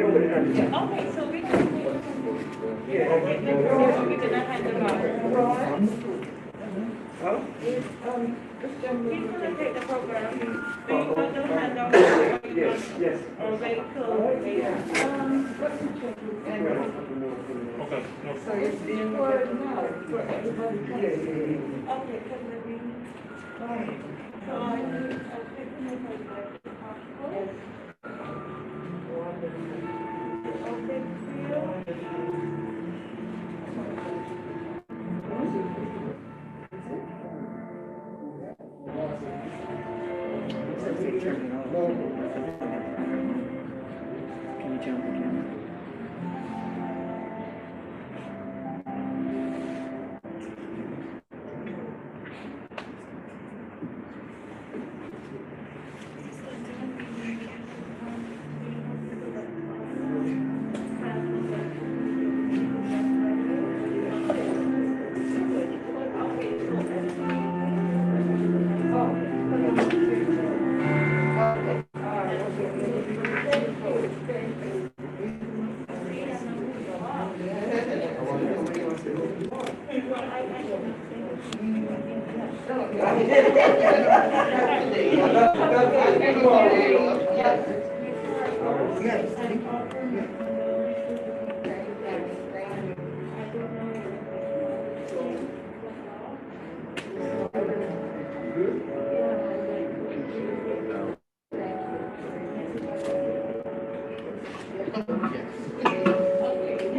Okay, so we can, we can hand them out. He's gonna take the program. Do you want them hand out? Yes. Or wait till later? Okay. So it's being recorded now, for everybody. Okay, because we. So I'll take the notes. Yes. Okay, see you. Can you jump again?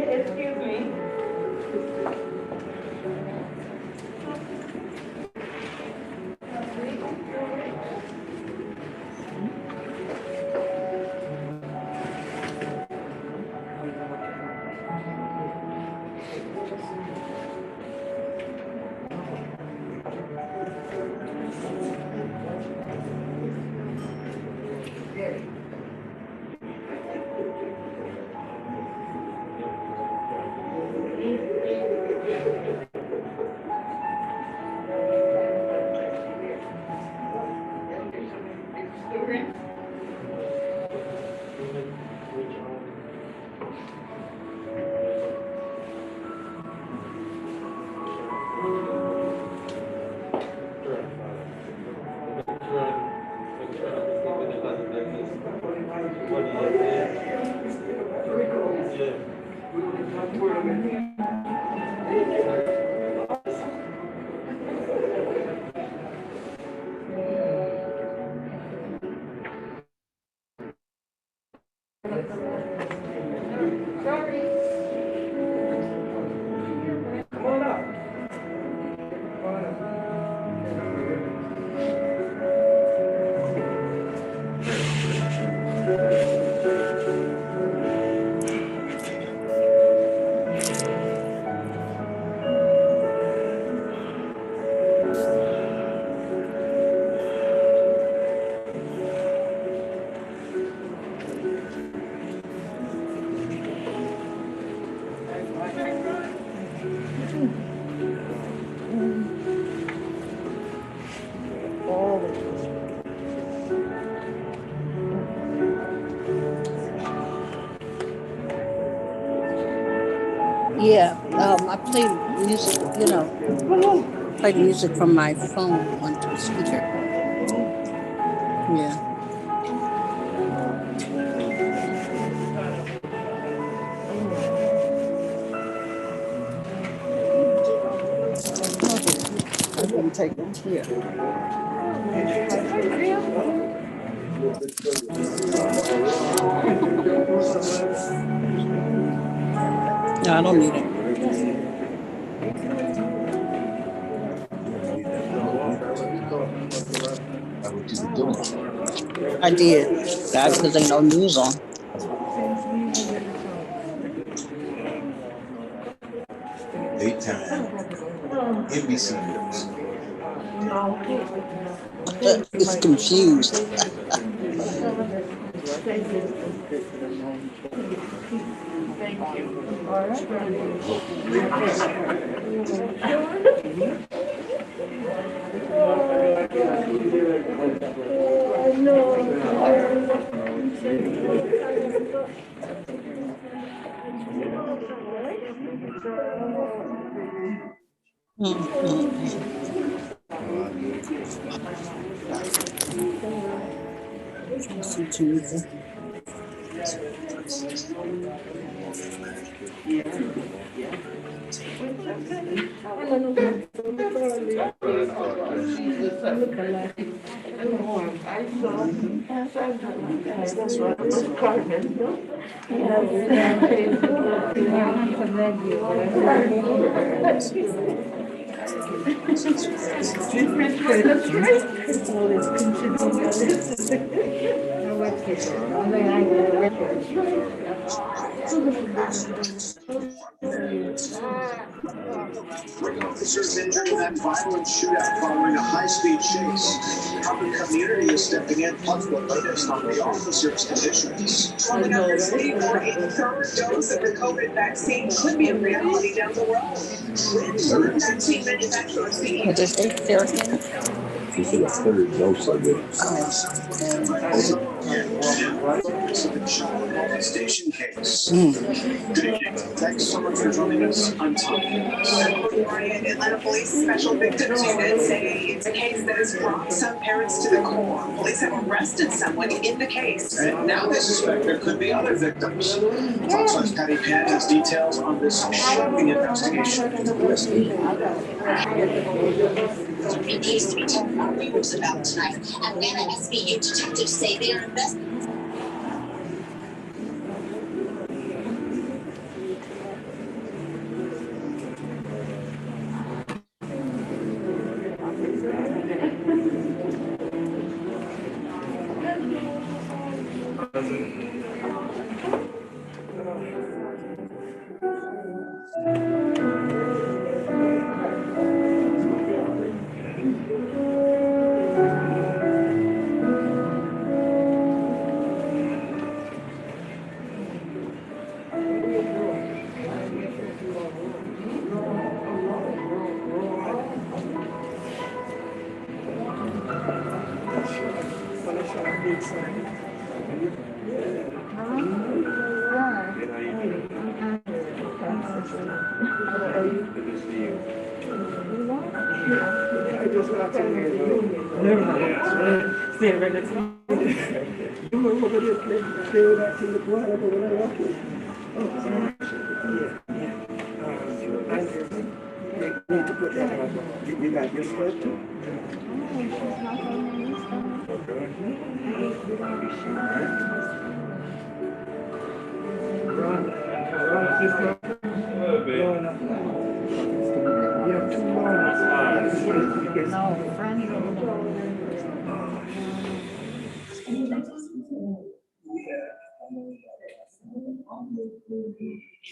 Excuse me. Yeah, I play music, play music from my phone onto the speaker. Yeah. I didn't take them. Yeah. No, I don't need it. I did. That's because ain't no news on. Daytime NBC News. It's confused. Tracy Geneva. Officers injured in that violent shootout following a high-speed chase. How the community is stepping in, plus the latest on the officers' conditions. Well, another study for a third dose of the COVID vaccine could be a reality down the road. With vaccine manufacturers seeking What did they say again? She said a third dose of it. Child molestation case. Good evening. Thanks so much for joining us. I'm Tom. Atlanta Police Special Victims Unit say it's a case that has brought some parents to the core. Police have arrested someone in the case. And now they suspect there could be other victims. Fox 5's Patty Pan has details on this shocking investigation. It needs to be told our viewers about tonight. Atlanta SVU detectives say they are investigating. You got your stuff too? You have 2 more.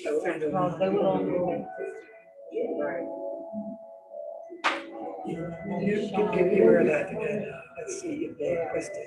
No, friends. Well, they will all go. You can get rid of that again. Let's see if they request it.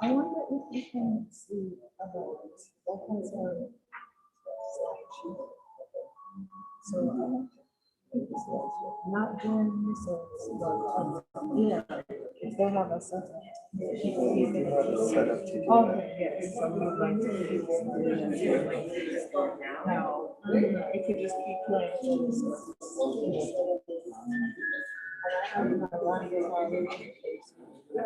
I wonder if you can see about that has a so not doing research, but, yeah, if they have a certain. Okay, yes, so we would like to keep this. Now, it could just keep playing. And I have my one already. You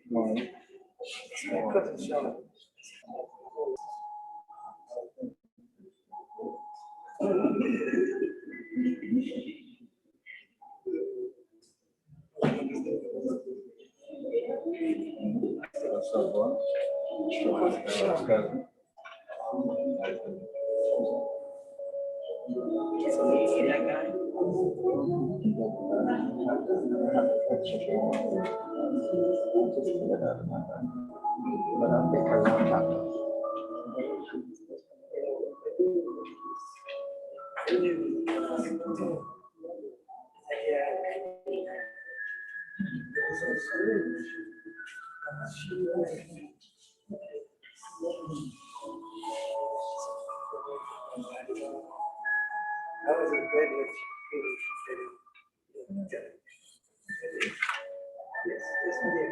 doing it? That was a good one. Yes, yes, we did.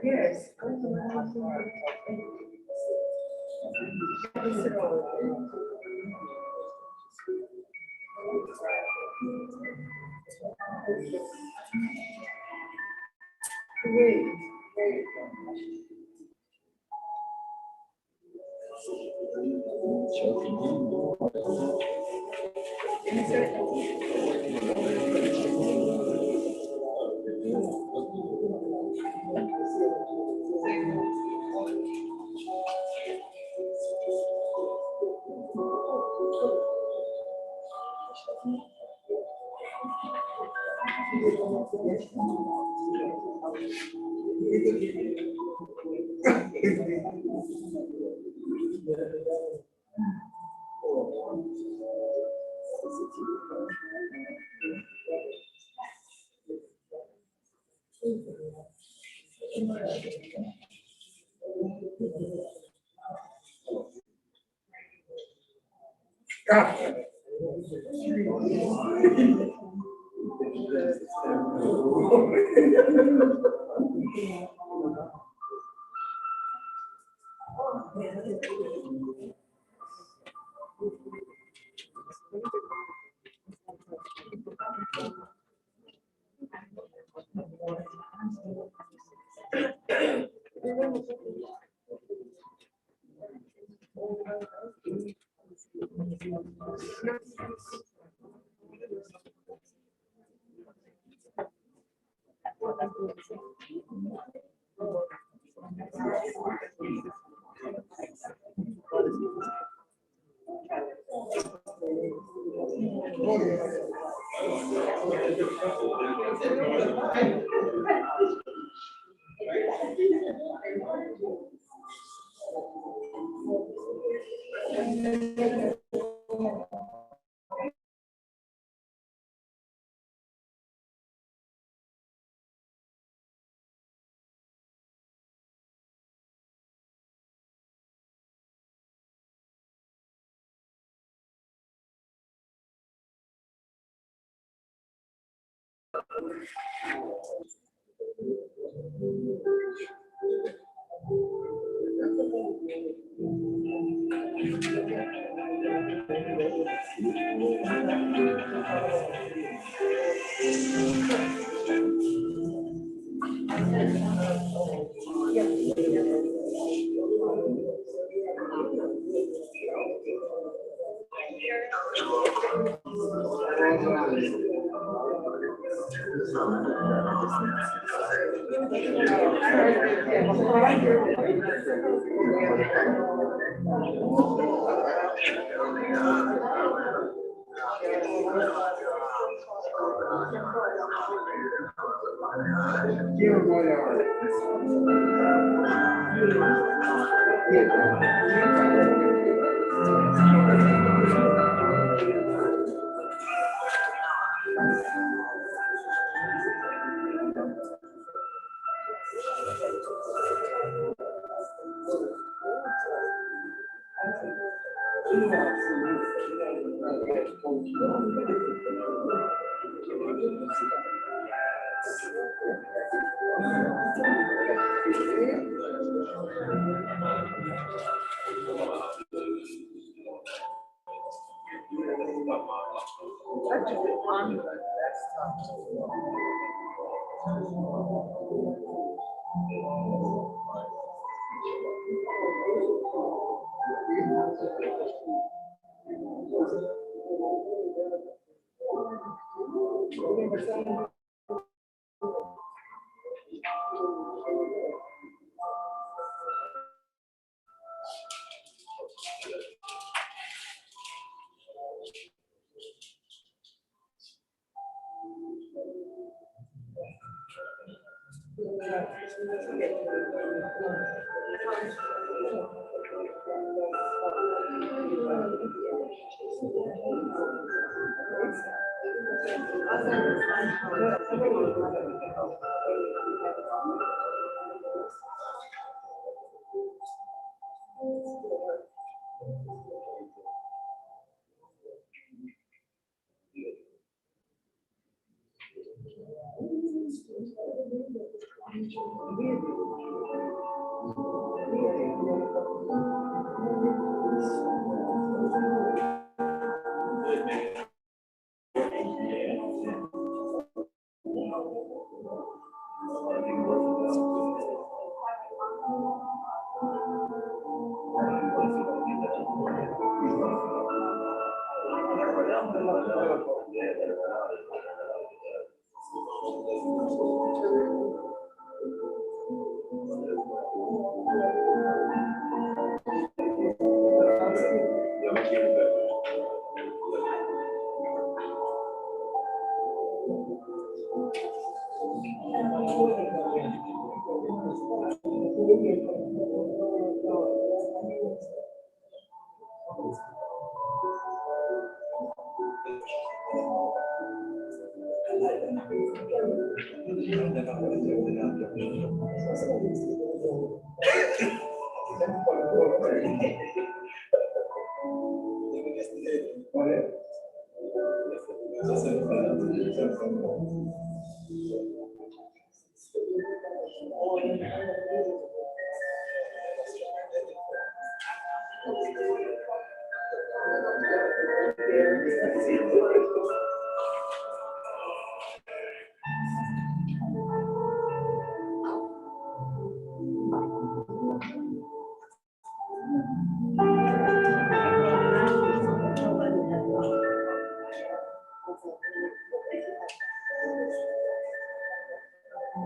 Yes.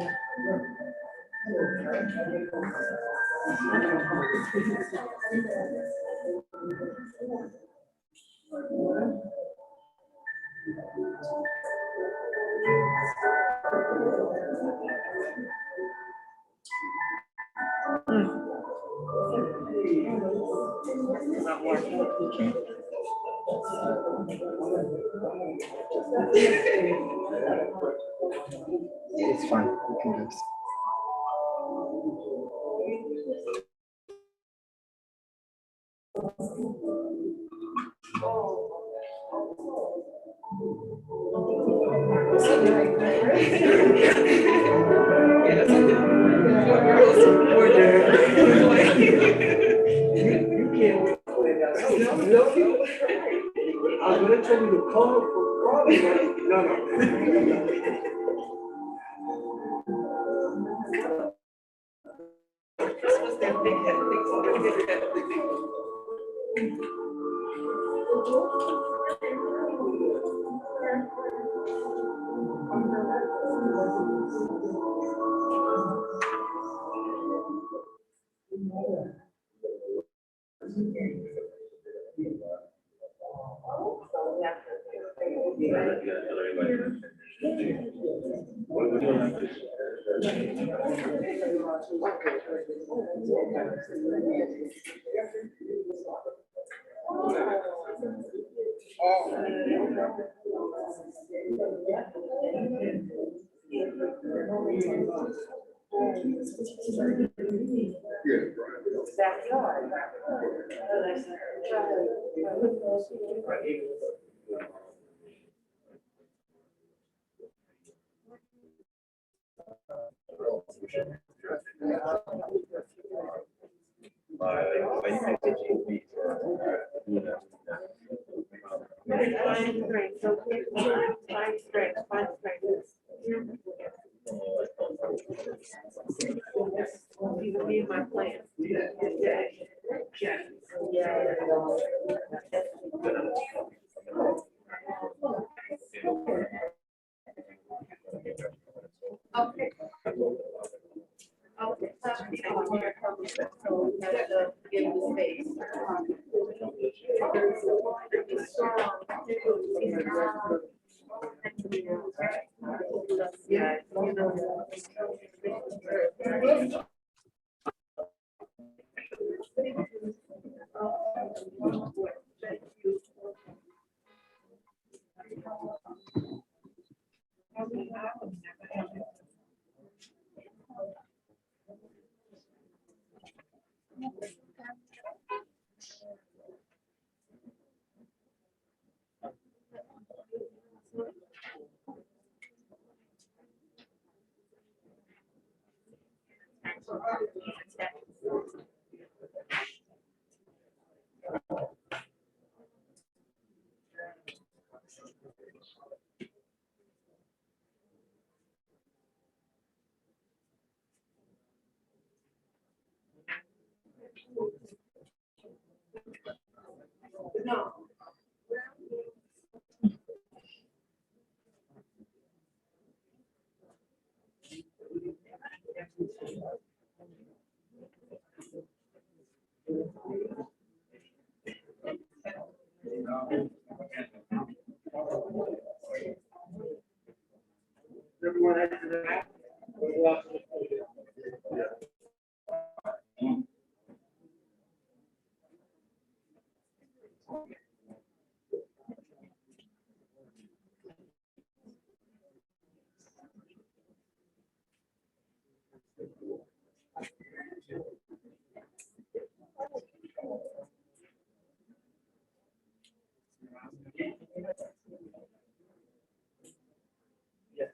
Yeah. Not working. It's fine. We can do this. You can't wait to play that. I'm gonna tell you to call for probably. No. What's that big head thing? Everyone has that. Yes.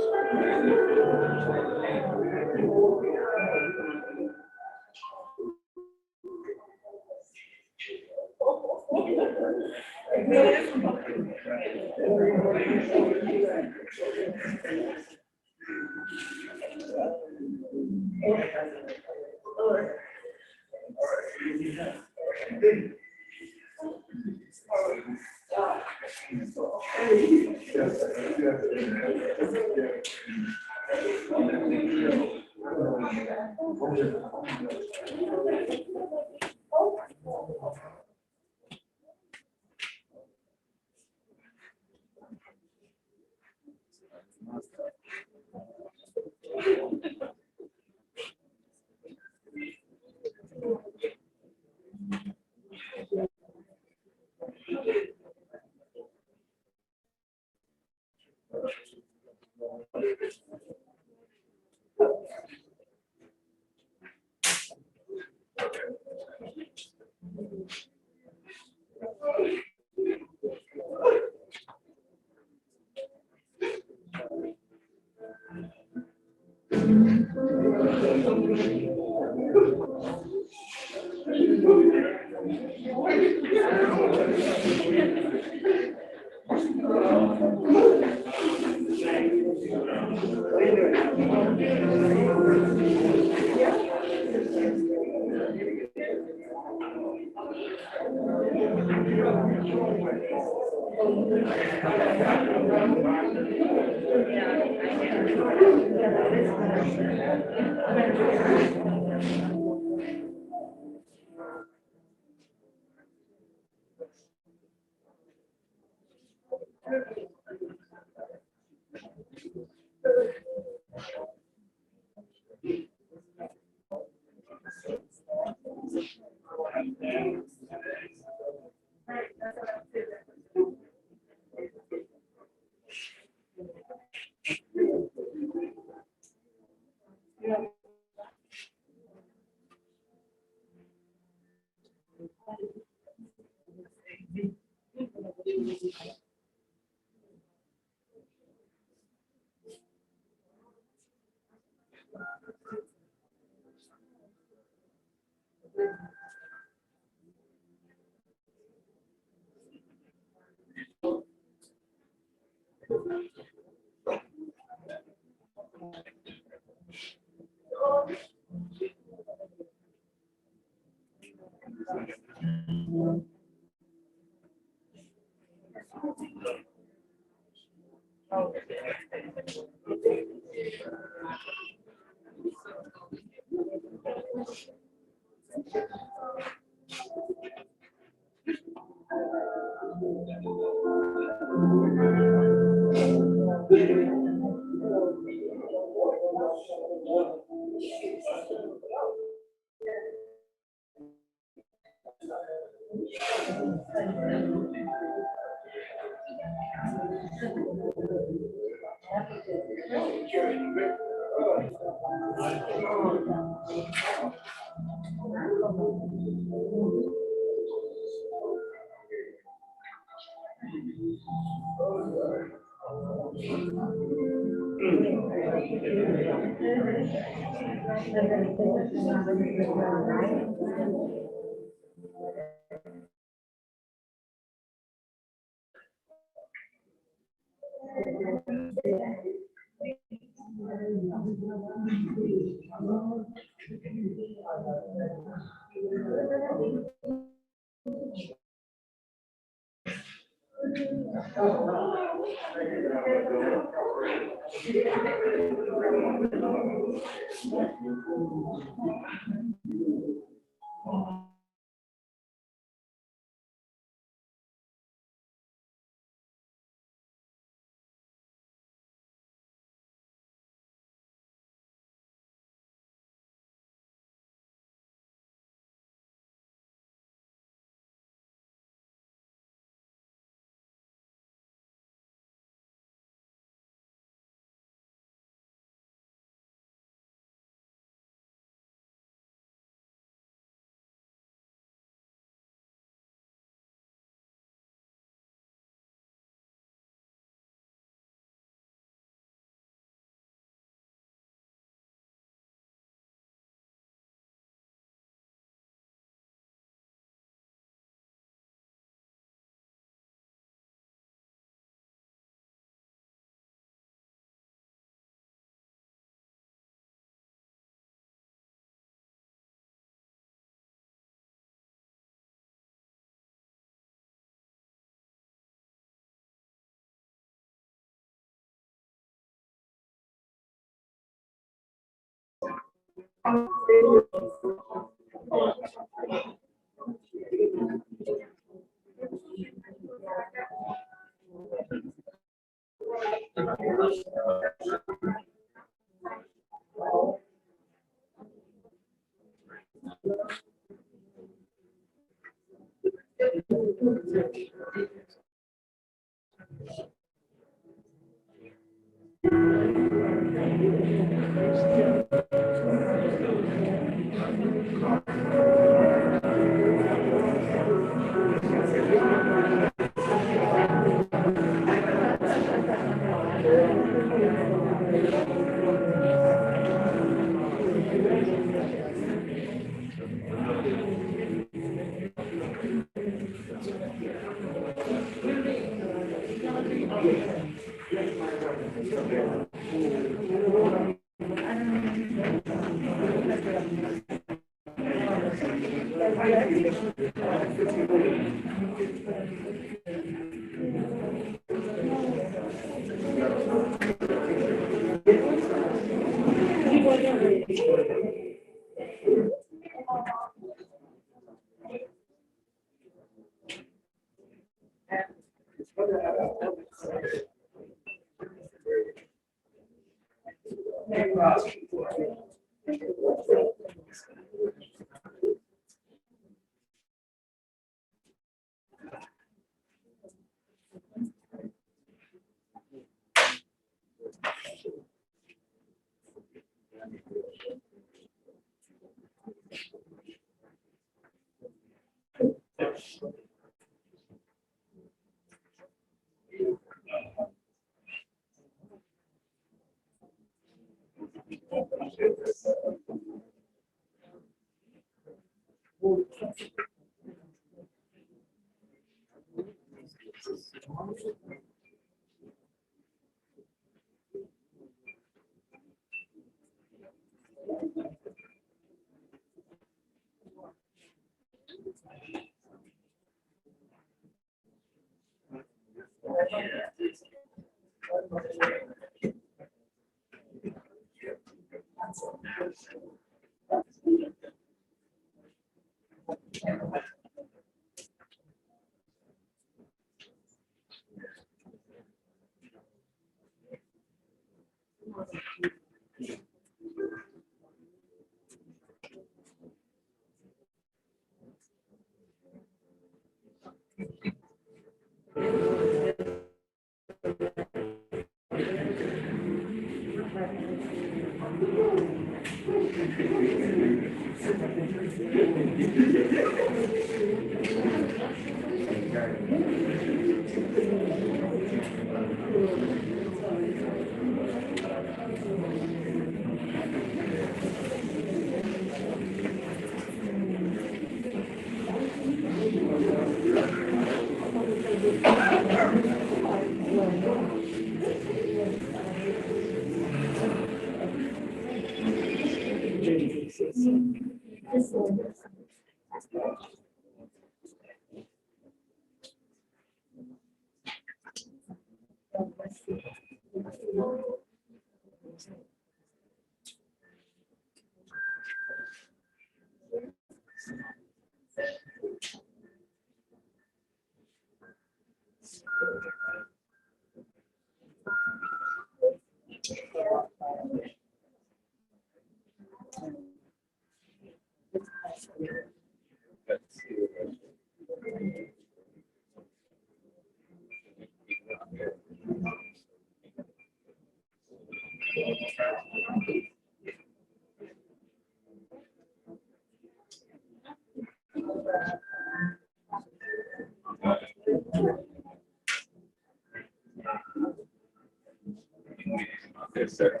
Yes, sir.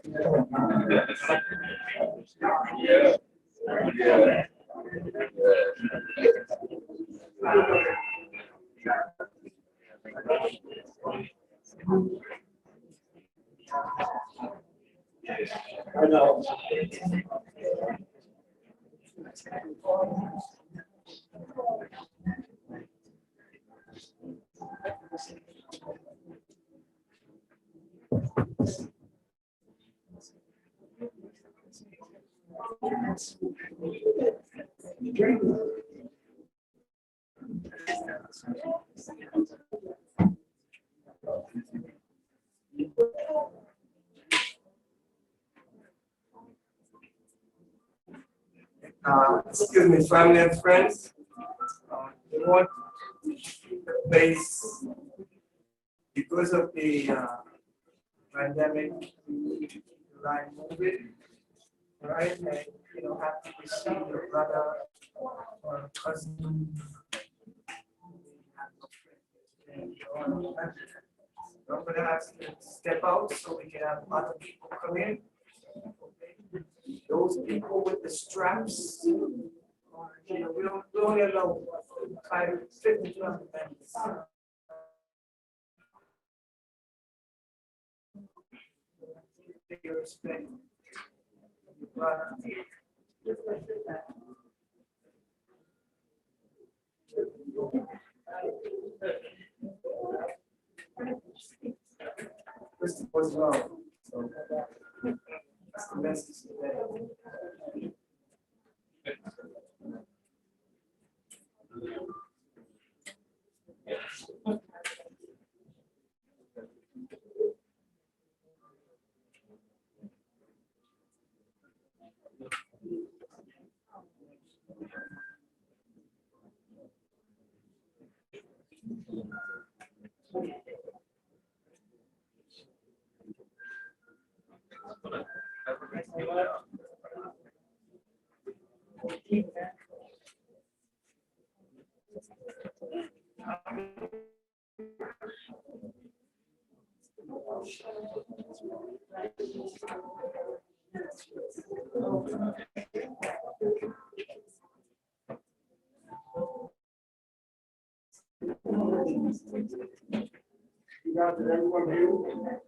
Yeah. Yeah. I know. Excuse me, family and friends. We want the place because of the pandemic, we line moving, right? And you know, have to receive your brother or cousin. I'm gonna ask you to step out so we can have other people come in. Those people with the straps, you know, we only allow 50 members. Pay your respect. This was wrong. So that's the message today. You got everyone view?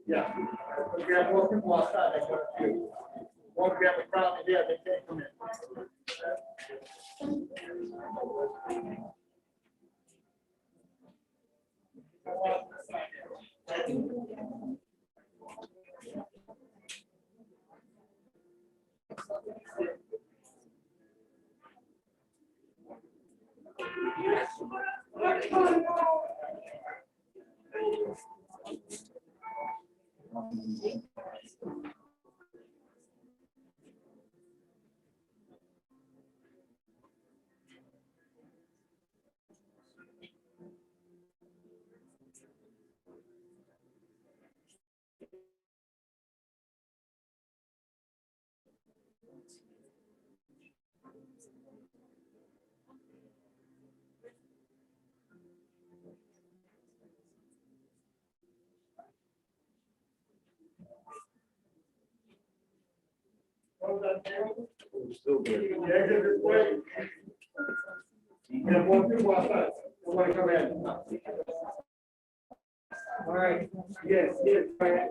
Yeah. We have more people outside. I got a few. Won't be able to crowd in there. They can't come in. Still there. Yeah, more people outside. Somebody come in. All right. Yes, yes. All right.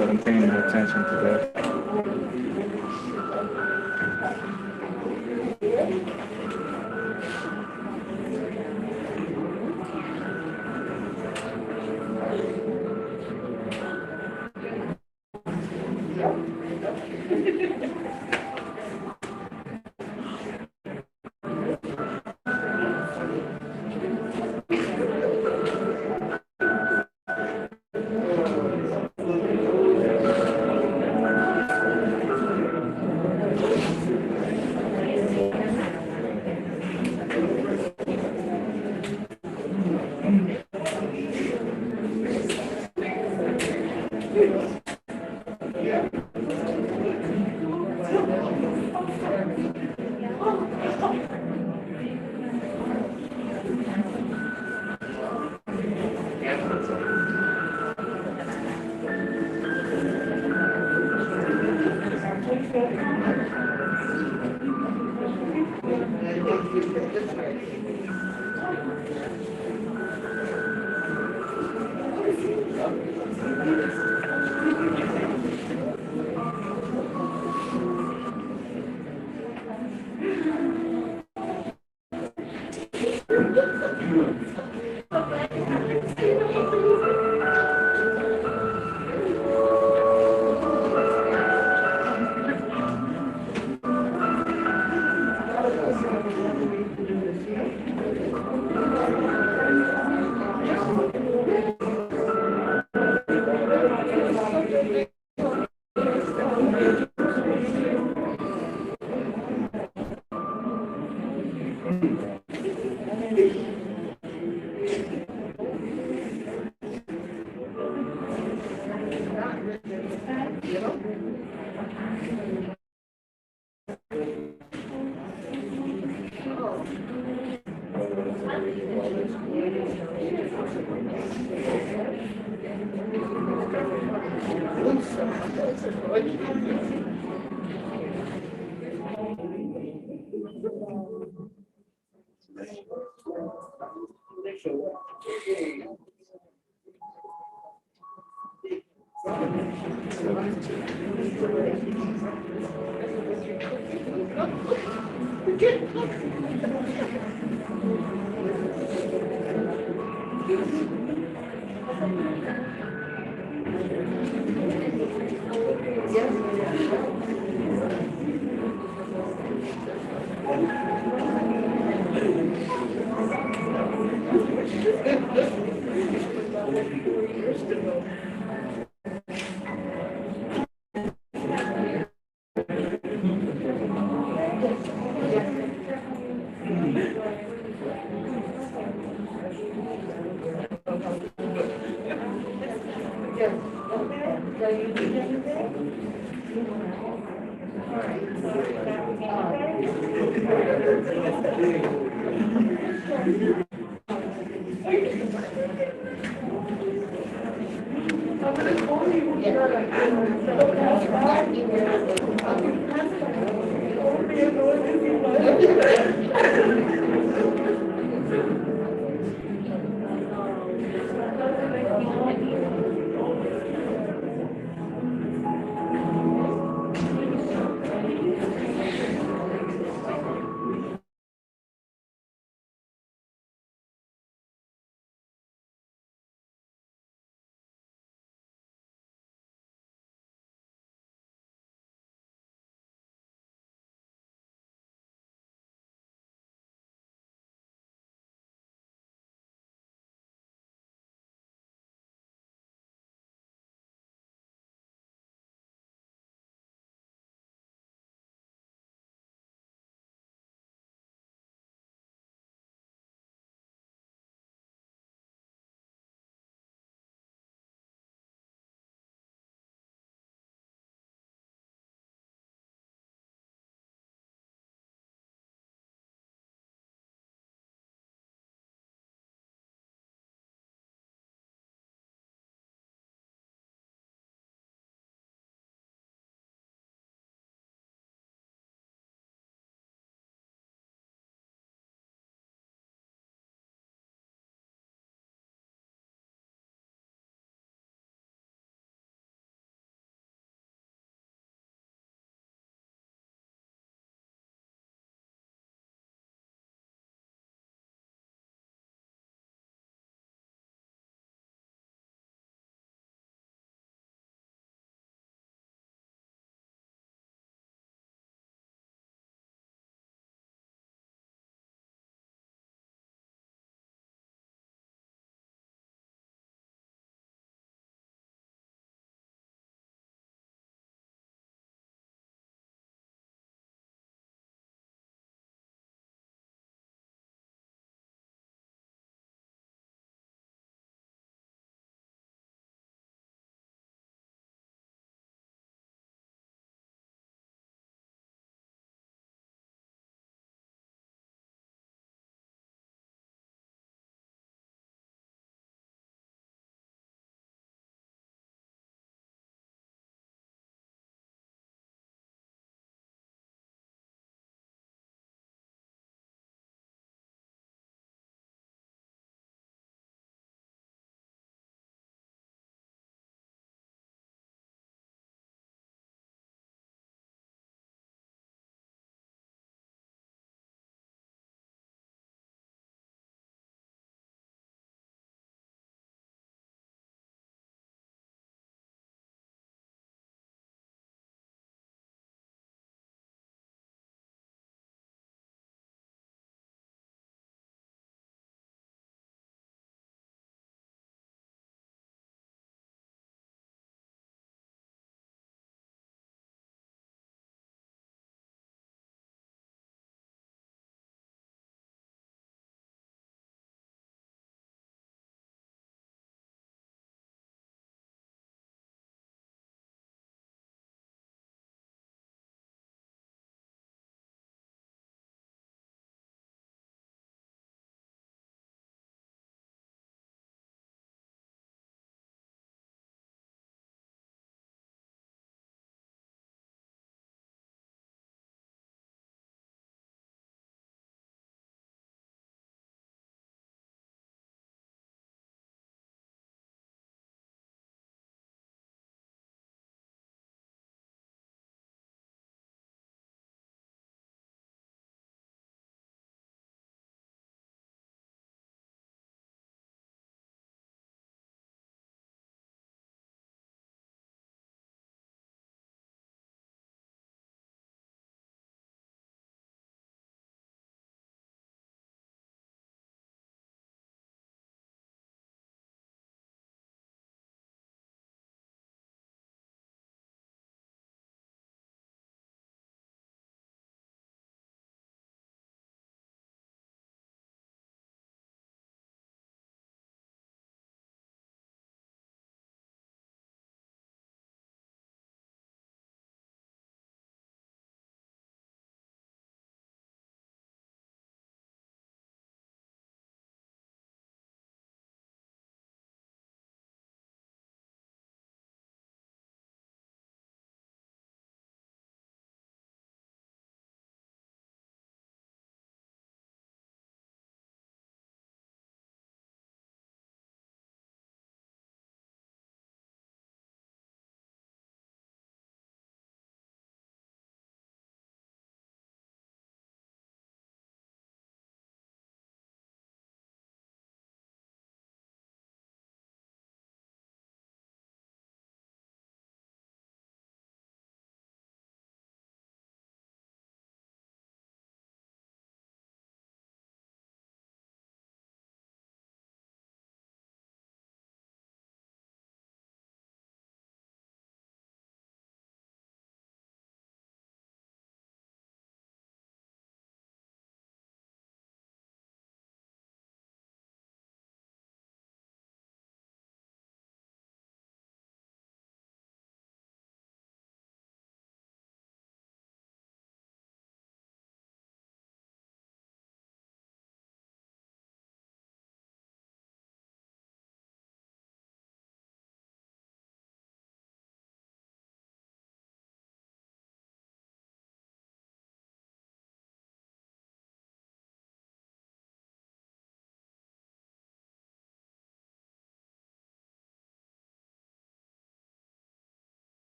So I'm paying no attention to that.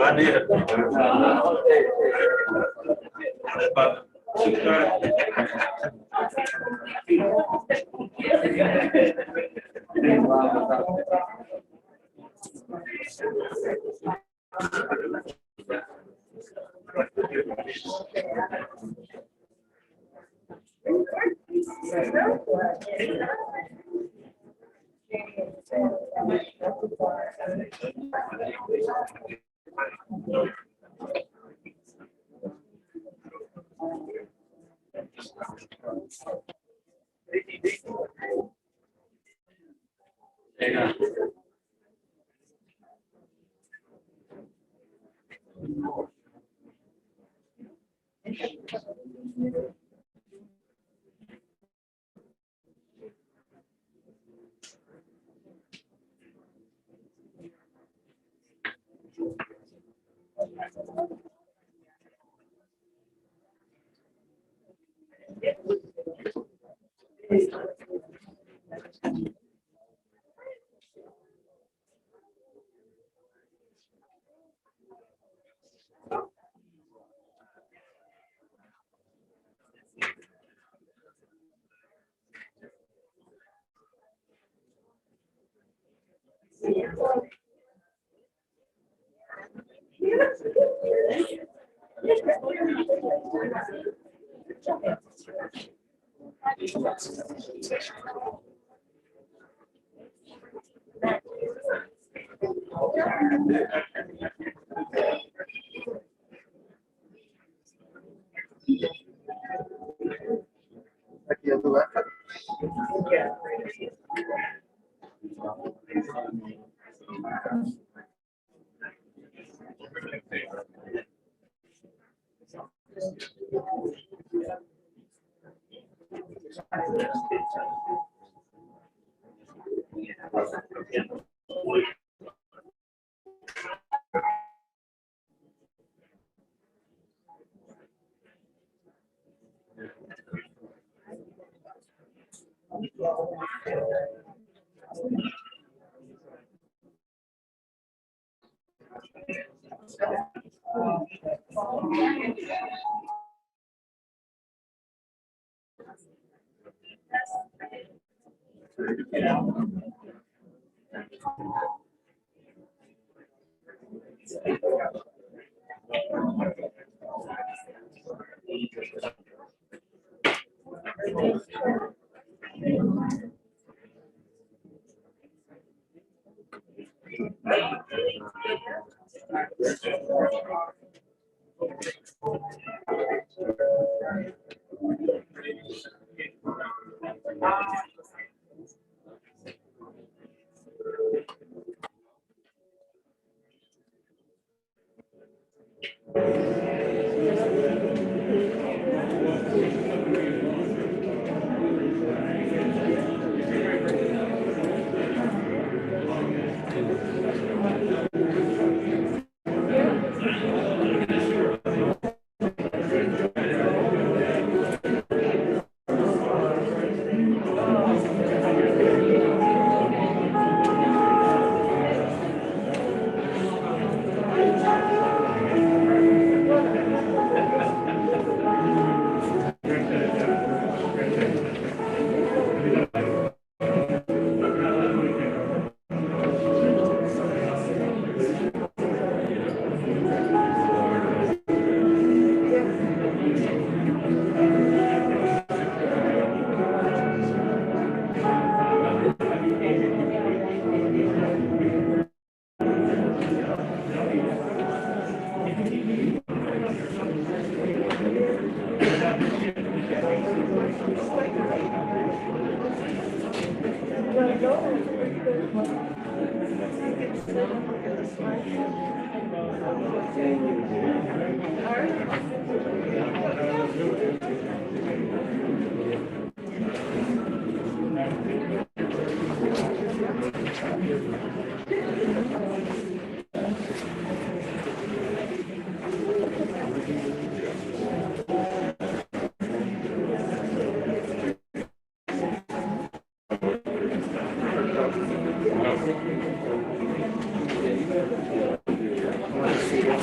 I did. About 6:30. Yeah.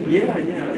Yeah, yeah.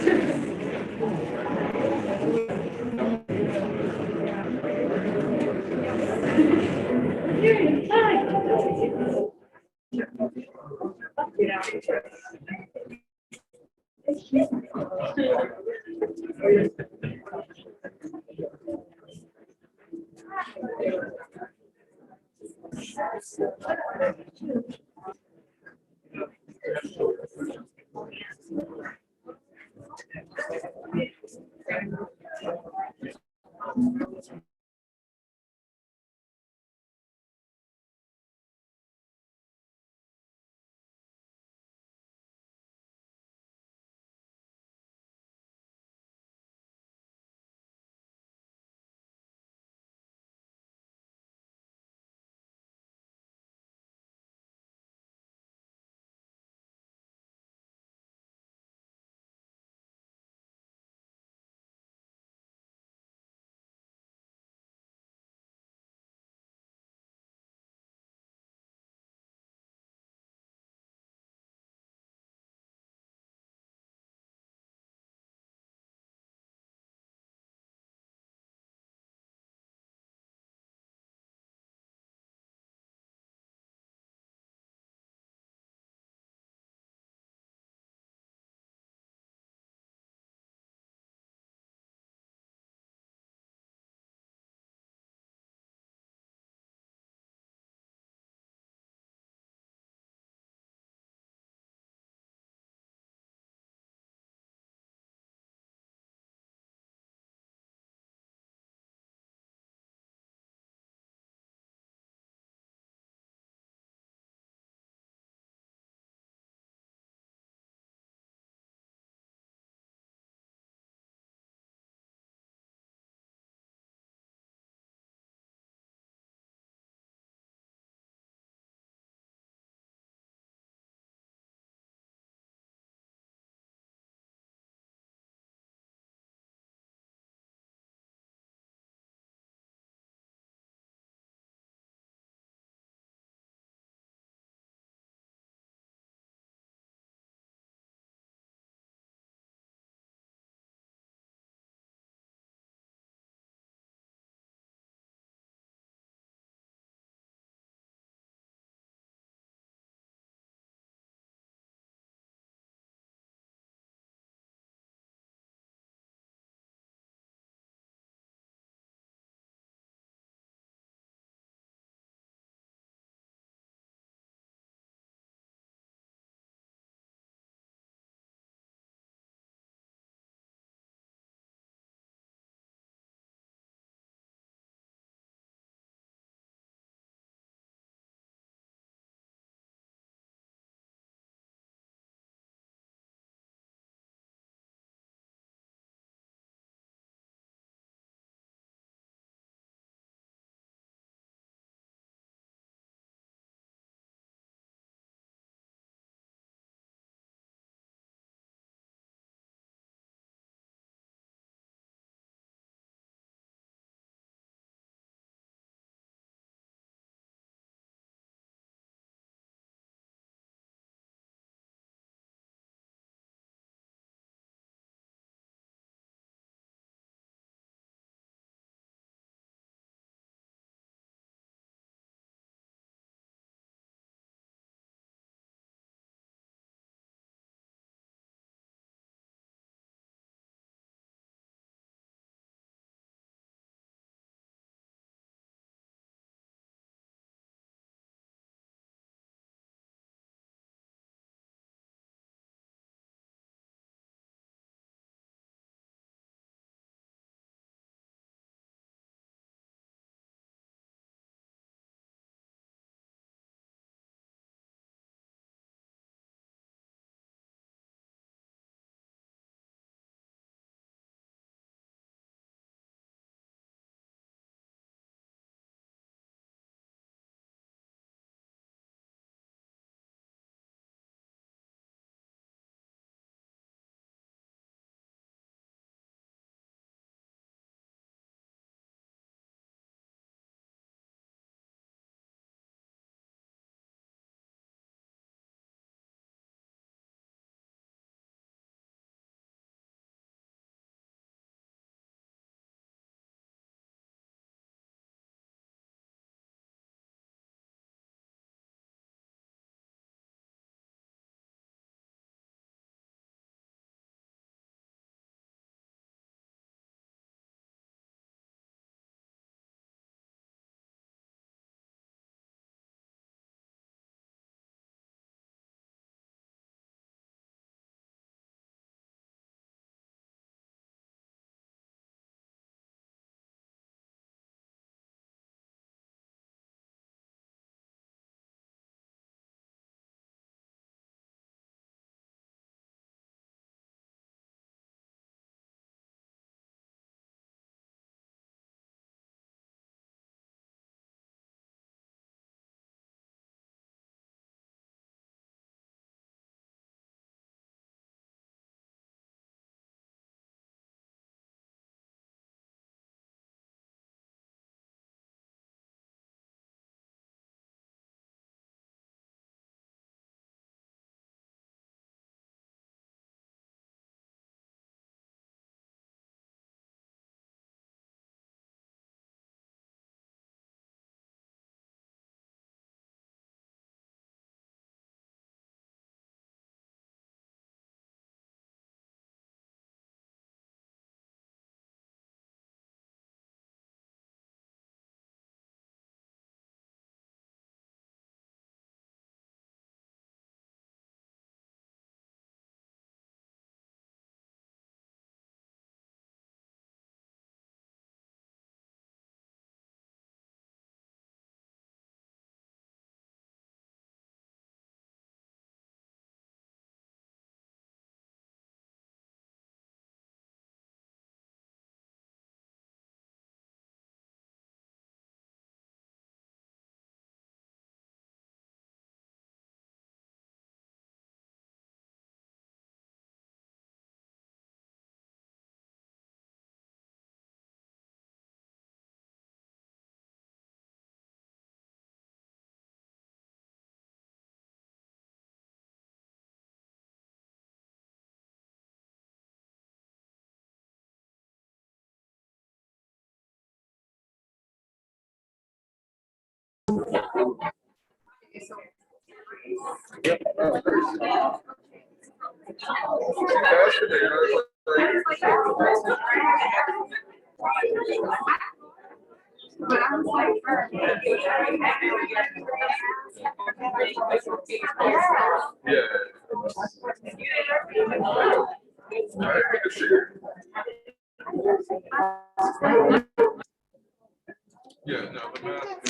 Yeah, no, the math.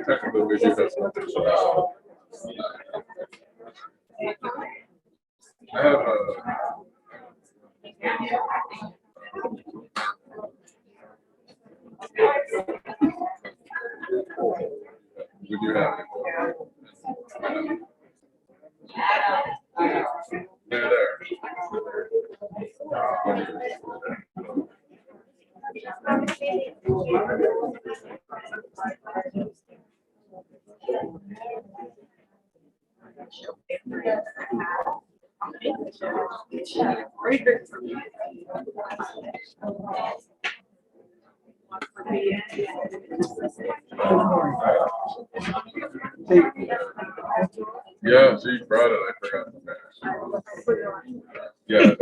Technical issues, that's not this. I have we do have it. They're there. Yeah, she brought it. I forgot. Yeah.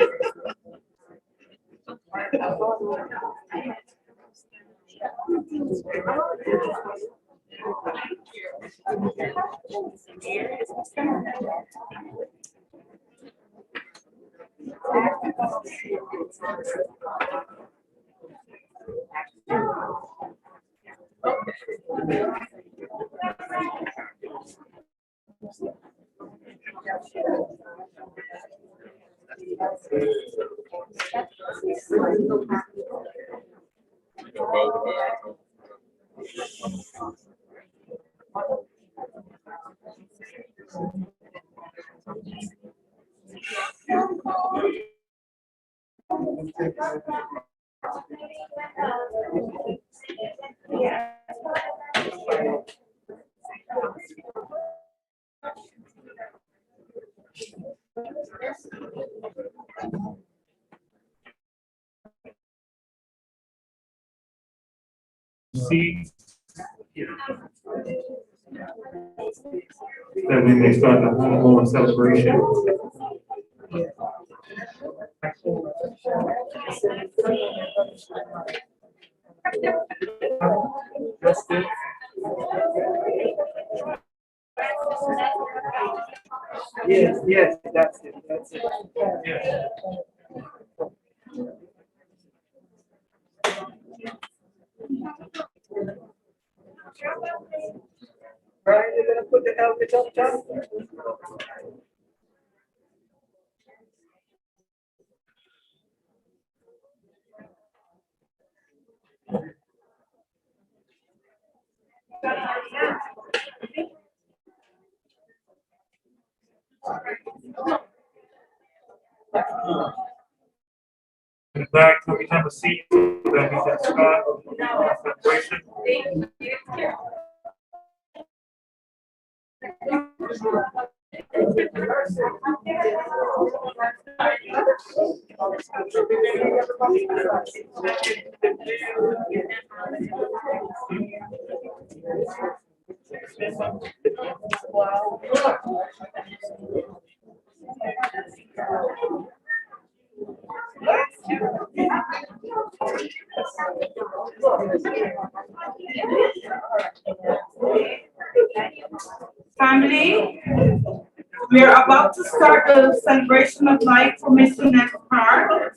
See, that we may start the homegoing celebration. Yes, yes, that's it, that's it. Yes. Brian, you're gonna put the helmet up, John? In the back, can we have a seat? Then we can start the celebration. Family, we are about to start the celebration of life for Mr. Nembhard.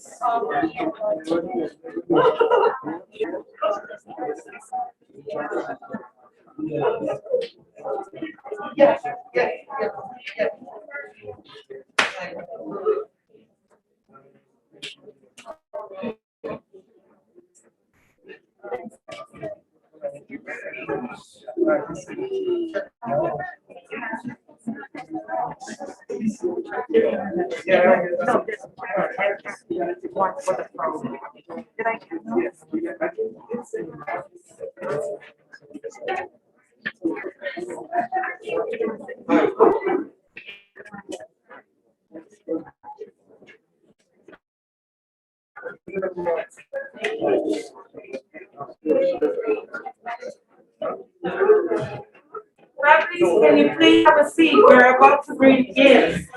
Families, can you please have a seat? We're about to bring gifts.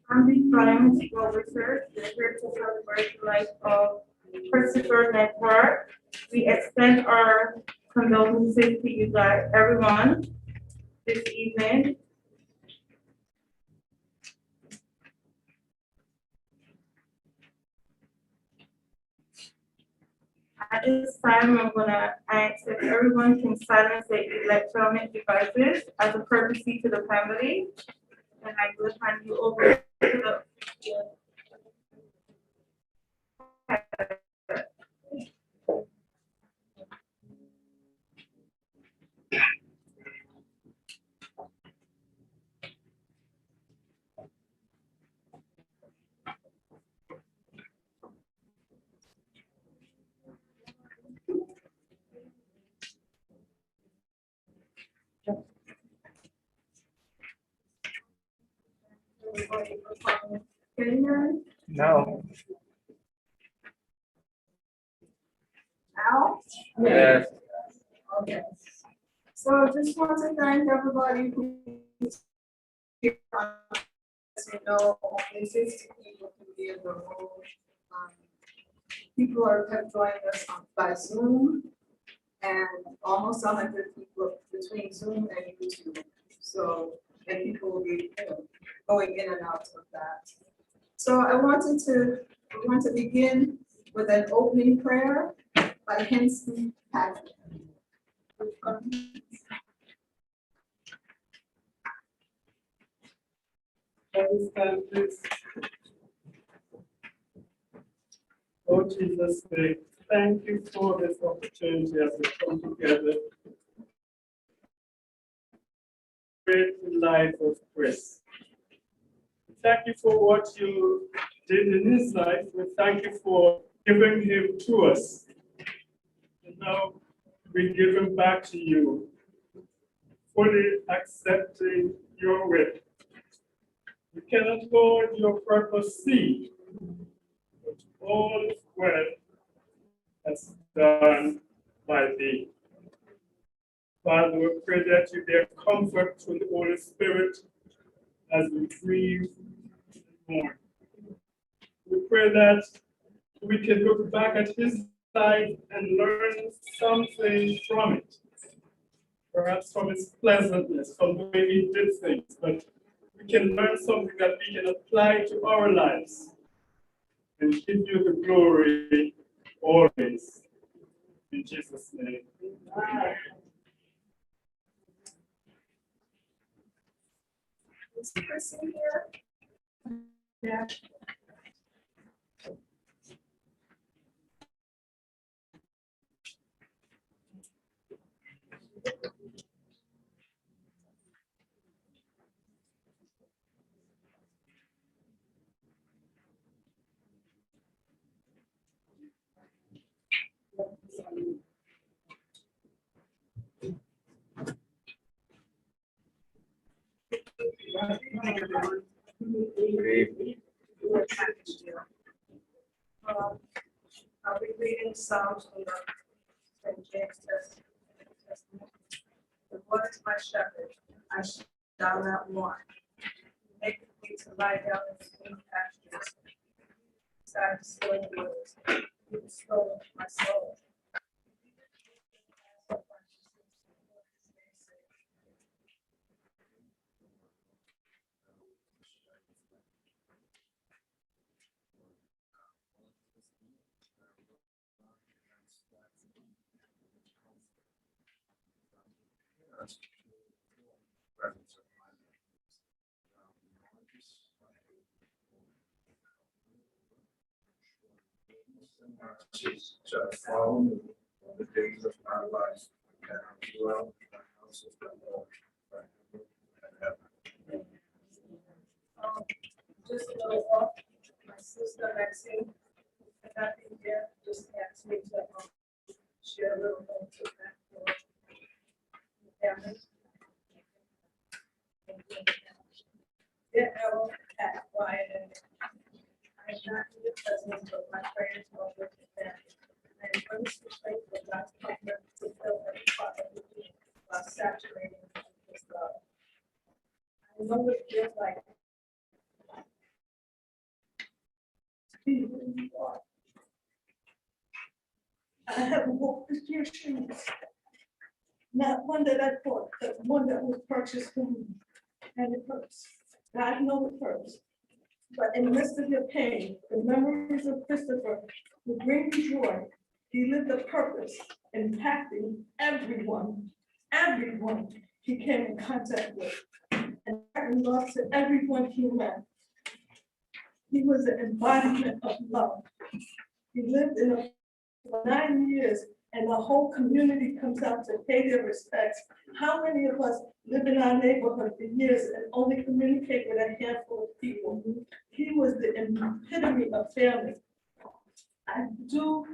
I'm the Crime Officer, here to celebrate the life of Christopher Nembhard. We extend our condolences to you guys, everyone, this evening. At this time, I'm gonna ask if everyone can silence their electronic devices as a courtesy to the family. And I will hand you over to the. No. Al? Yes. Okay. So just want to thank everybody who's here. As you know, only 50 people can be in the room. People have joined us by Zoom, and almost 100 people between Zoom and YouTube. So, and people will be going in and out of that. So I want to begin with an opening prayer by Henson Patrick. Please. Lord Jesus, we thank you for this opportunity as we come together. Great life of Chris. Thank you for what you did in his life. We thank you for giving him to us. And now we give him back to you, fully accepting your will. We cannot, Lord, your purpose see, but all is well as done by thee. Father, we pray that you bear comfort to the Holy Spirit as we grieve and mourn. We pray that we can look back at his life and learn something from it. Perhaps from its pleasantness, from the way he did things, but we can learn something that we can apply to our lives and give you the glory always. In Jesus' name. Amen. Is Chris in here? Yeah. I'll be reading Psalms from the St. James Testament. The Lord is my shepherd, I shall not want. He maketh me to lie down in green pastures. Beside the still waters, he restores my soul. Shall follow me all the days of my life, and I will dwell in the house of the Lord forever and ever. Just a little off, my sister Maxine, and I think there just asked me to share a little bit of that for the family. Yeah, Ellen, Pat, Wyatt, and I'm not in the presence, but my prayers are with the family. I am earnestly grateful for God's comfort to fill every part of me while saturating His love. I know what it feels like to be who you are. I have walked with your shoes, not one that I bought, but one that was purchased for me. And it hurts. God knows it hurts. But in the midst of your pain, the memories of Christopher will bring you joy. He lived a purpose, impacting everyone he came in contact with, and bringing love to everyone he met. He was an embodiment of love. He lived in a for 9 years, and the whole community comes out to pay their respects. How many of us live in our neighborhood for years and only communicate with a handful of people? He was the epitome of family. I do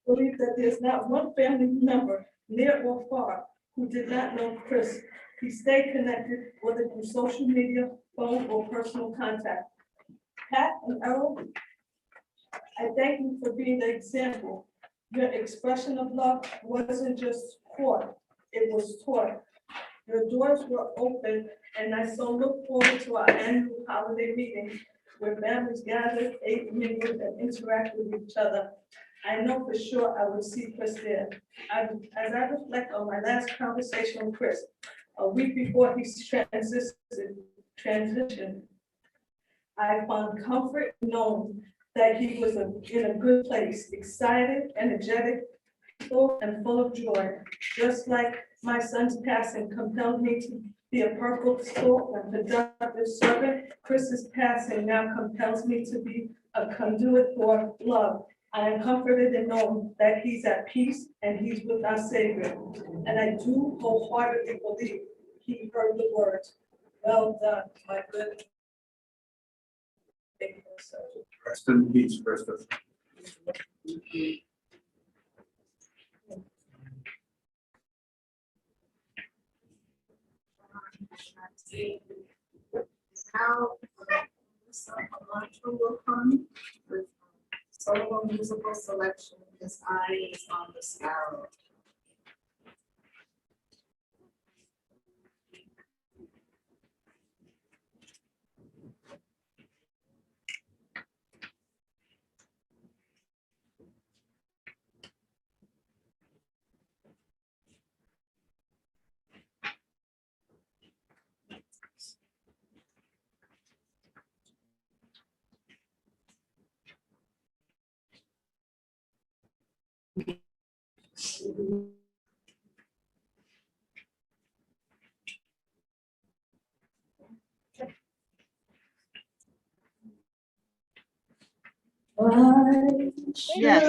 believe that there's not one family member, near or far, who did not know Chris. He stayed connected, whether through social media, phone, or personal contact. Pat and Errol, I thank you for being the example. Your expression of love wasn't just taught, it was taught. Your doors were open, and I so look forward to our annual holiday meeting where families gather, ate, mingled, and interact with each other. I know for sure I will see Chris there. As I reflect on my last conversation with Chris, a week before he transitioned, I found comfort knowing that he was in a good place, excited, energetic, full and full of joy. Just like my son's passing compelled me to be a purposeful and productive servant, Chris's passing now compels me to be a conduit for love. I am comforted in knowing that he's at peace and he's with our Savior. And I do wholeheartedly believe he heard the words, "Well done, my good." Rest in peace, Christopher. Now, Elantra will come with solo musical selection, His Eyes on the Sparrow. Yes.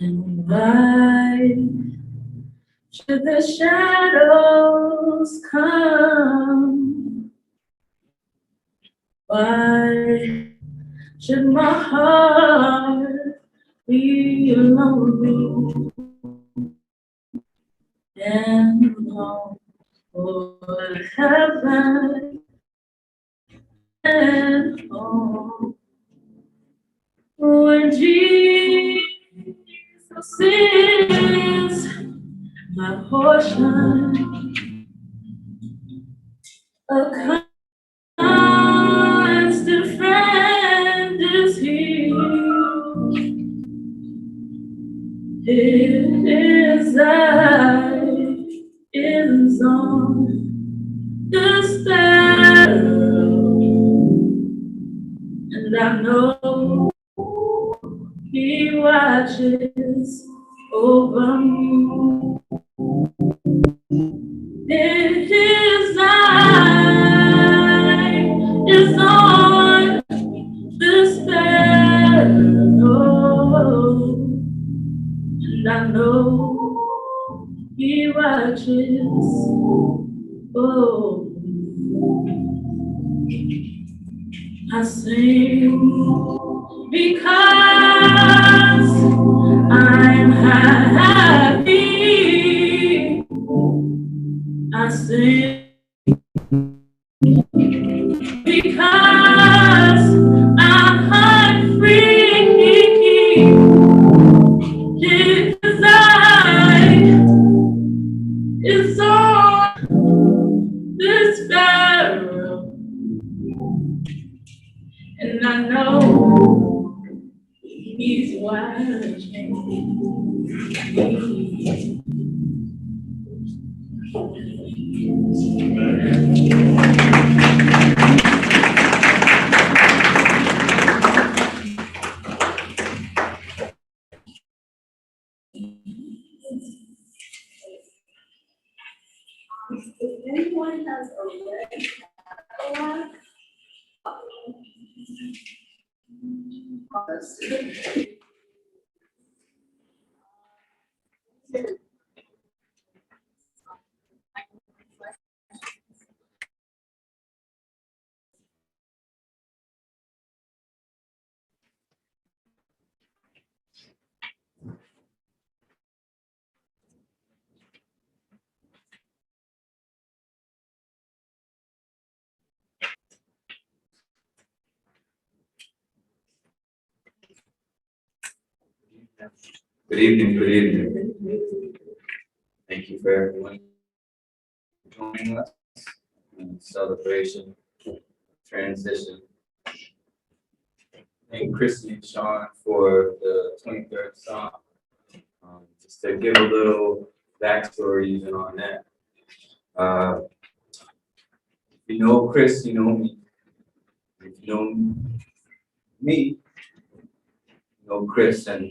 And why should the shadows come? Why should my heart be lonely and long for heaven and home? When Jesus is my portion, a constant friend is He. His eye is on the sparrow, and I know He watches over me. His eye is on the sparrow, and I know He watches over me. I sing because I'm happy. I sing because I'm free. His eye is on this sparrow, and I know He's watching me. anyone has a red flag, Good evening, good evening. Thank you for everyone joining us in the celebration, transition. Thank Christy and Sean for the 23rd song. Just to give a little backstory even on that. If you know Chris, you know me. If you know me, you know Chris, and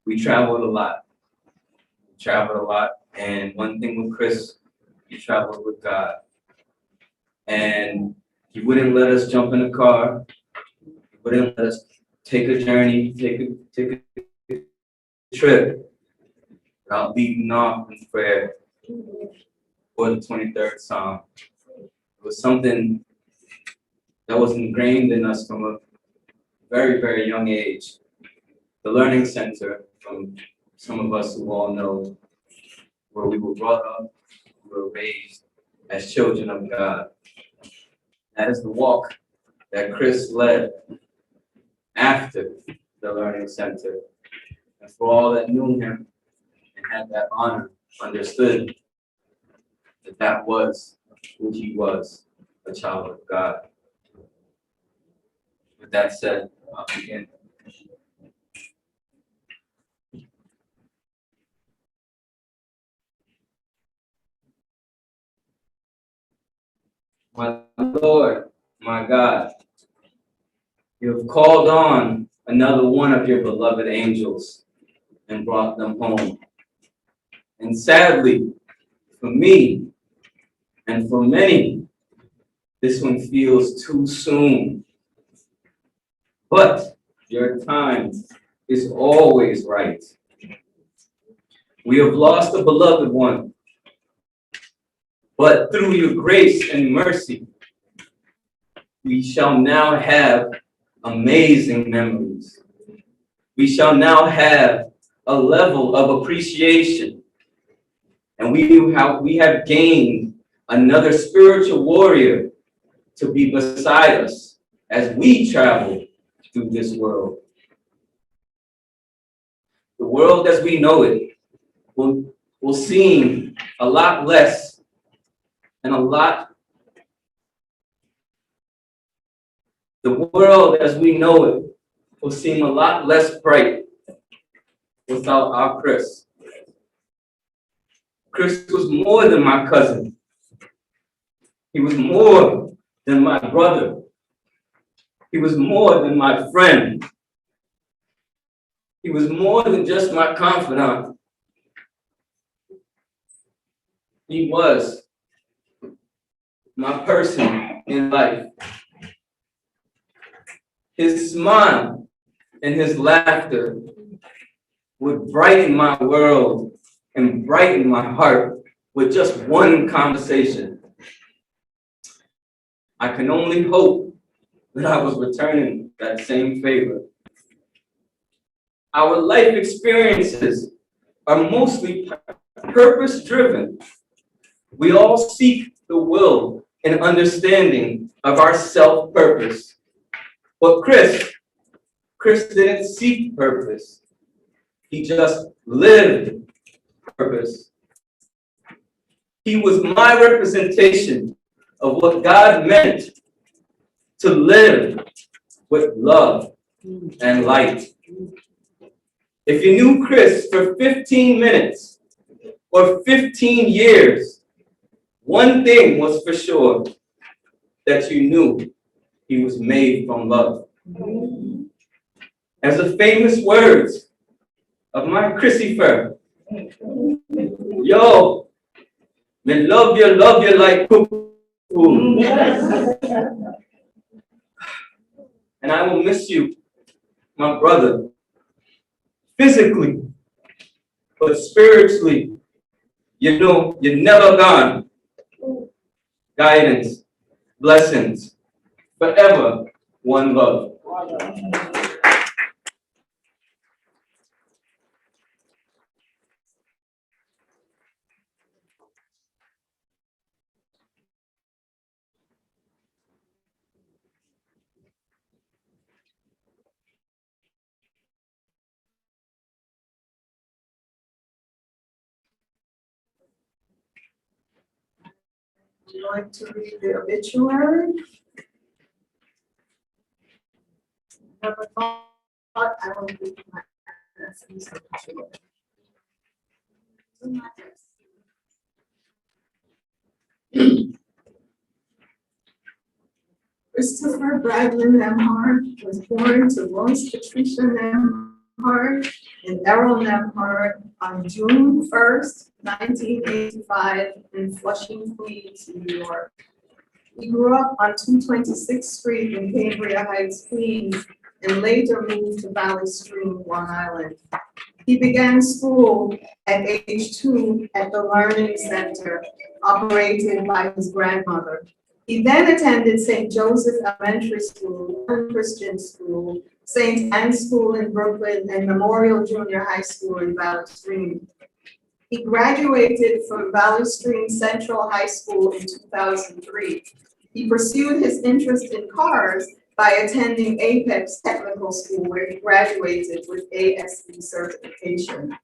we traveled a lot. And one thing with Chris, he traveled with God. And he wouldn't let us jump in a car. He wouldn't let us take a journey, take a trip without leading off in prayer for the 23rd Psalm. It was something that was ingrained in us from a very, very young age. The Learning Center, from some of us who all know, where we were brought up, we were raised as children of God. That is the walk that Chris led after the Learning Center. And for all that knew him and had that honor, understood that that was who he was, a child of God. With that said, I'll begin. My Lord, my God, you have called on another one of your beloved angels and brought them home. And sadly, for me and for many, this one feels too soon. But your time is always right. We have lost a beloved one, but through your grace and mercy, we shall now have amazing memories. We shall now have a level of appreciation. And we have gained another spiritual warrior to be beside us as we travel through this world. The world as we know it will seem a lot less and the world as we know it will seem a lot less bright without our Chris. Chris was more than my cousin. He was more than my brother. He was more than my friend. He was more than just my confidant. He was my person in life. His smile and his laughter would brighten my world and brighten my heart with just one conversation. I can only hope that I was returning that same favor. Our life experiences are mostly purpose-driven. We all seek the will and understanding of our self-purpose. But Chris didn't seek purpose. He just lived purpose. He was my representation of what God meant to live with love and light. If you knew Chris for 15 minutes or 15 years, one thing was for sure, that you knew he was made from love. As the famous words of my Christopher, yo, Me love you like cuckoo. And I will miss you, my brother, physically, but spiritually, you know, you're never gone. Guidance, blessings, forever, one love. Would you like to read the obituary? Never thought I would read my nephew's obituary. Christopher Bradley Nembhard was born to Lois Patricia Nembhard and Errol Nembhard on June 1st, 1985 in Flushing, Queens, New York. He grew up on 226th Street in Cambria Heights, Queens, and later moved to Valley Stream, Long Island. He began school at age 2 at the Learning Center, operated by his grandmother. He then attended St. Joseph Elementary School, Christian School, St. Anne's School in Brooklyn, and Memorial Junior High School in Valley Stream. He graduated from Valley Stream Central High School in 2003. He pursued his interest in cars by attending Apex Technical School, where he graduated with ASE certification.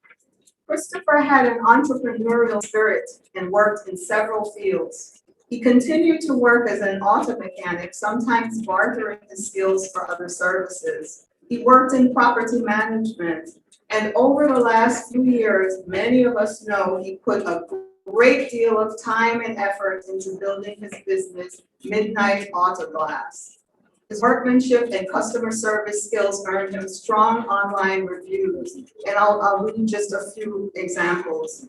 Christopher had an entrepreneurial spirit and worked in several fields. He continued to work as an auto mechanic, sometimes bartering his skills for other services. He worked in property management, and over the last few years, many of us know he put a great deal of time and effort into building his business, Midnight Auto Glass. His workmanship and customer service skills earned him strong online reviews, and I'll read just a few examples.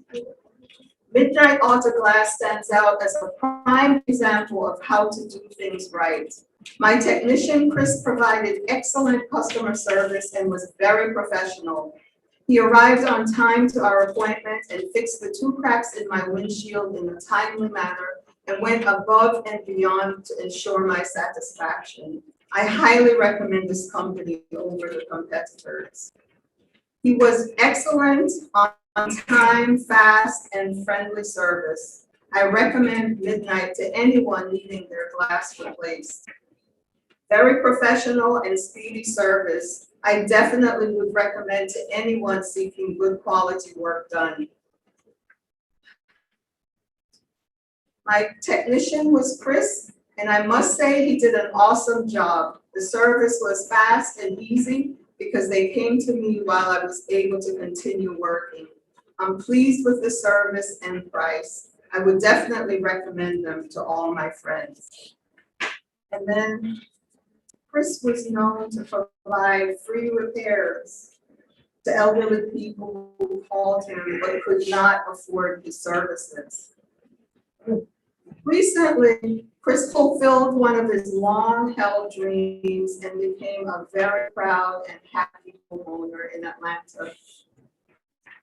Midnight Auto Glass stands out as a prime example of how to do things right. My technician, Chris, provided excellent customer service and was very professional. He arrived on time to our appointment and fixed the 2 cracks in my windshield in a timely manner and went above and beyond to ensure my satisfaction. I highly recommend this company over the competitors. He was excellent on time, fast, and friendly service. I recommend Midnight to anyone needing their glass replaced. Very professional and speedy service. I definitely would recommend to anyone seeking good quality work done. My technician was Chris, and I must say he did an awesome job. The service was fast and easy because they came to me while I was able to continue working. I'm pleased with the service and price. I would definitely recommend them to all my friends. And then Chris was known to provide free repairs to elderly people who called him but could not afford his services. Recently, Chris fulfilled one of his long-held dreams and became a very proud and happy homeowner in Atlanta.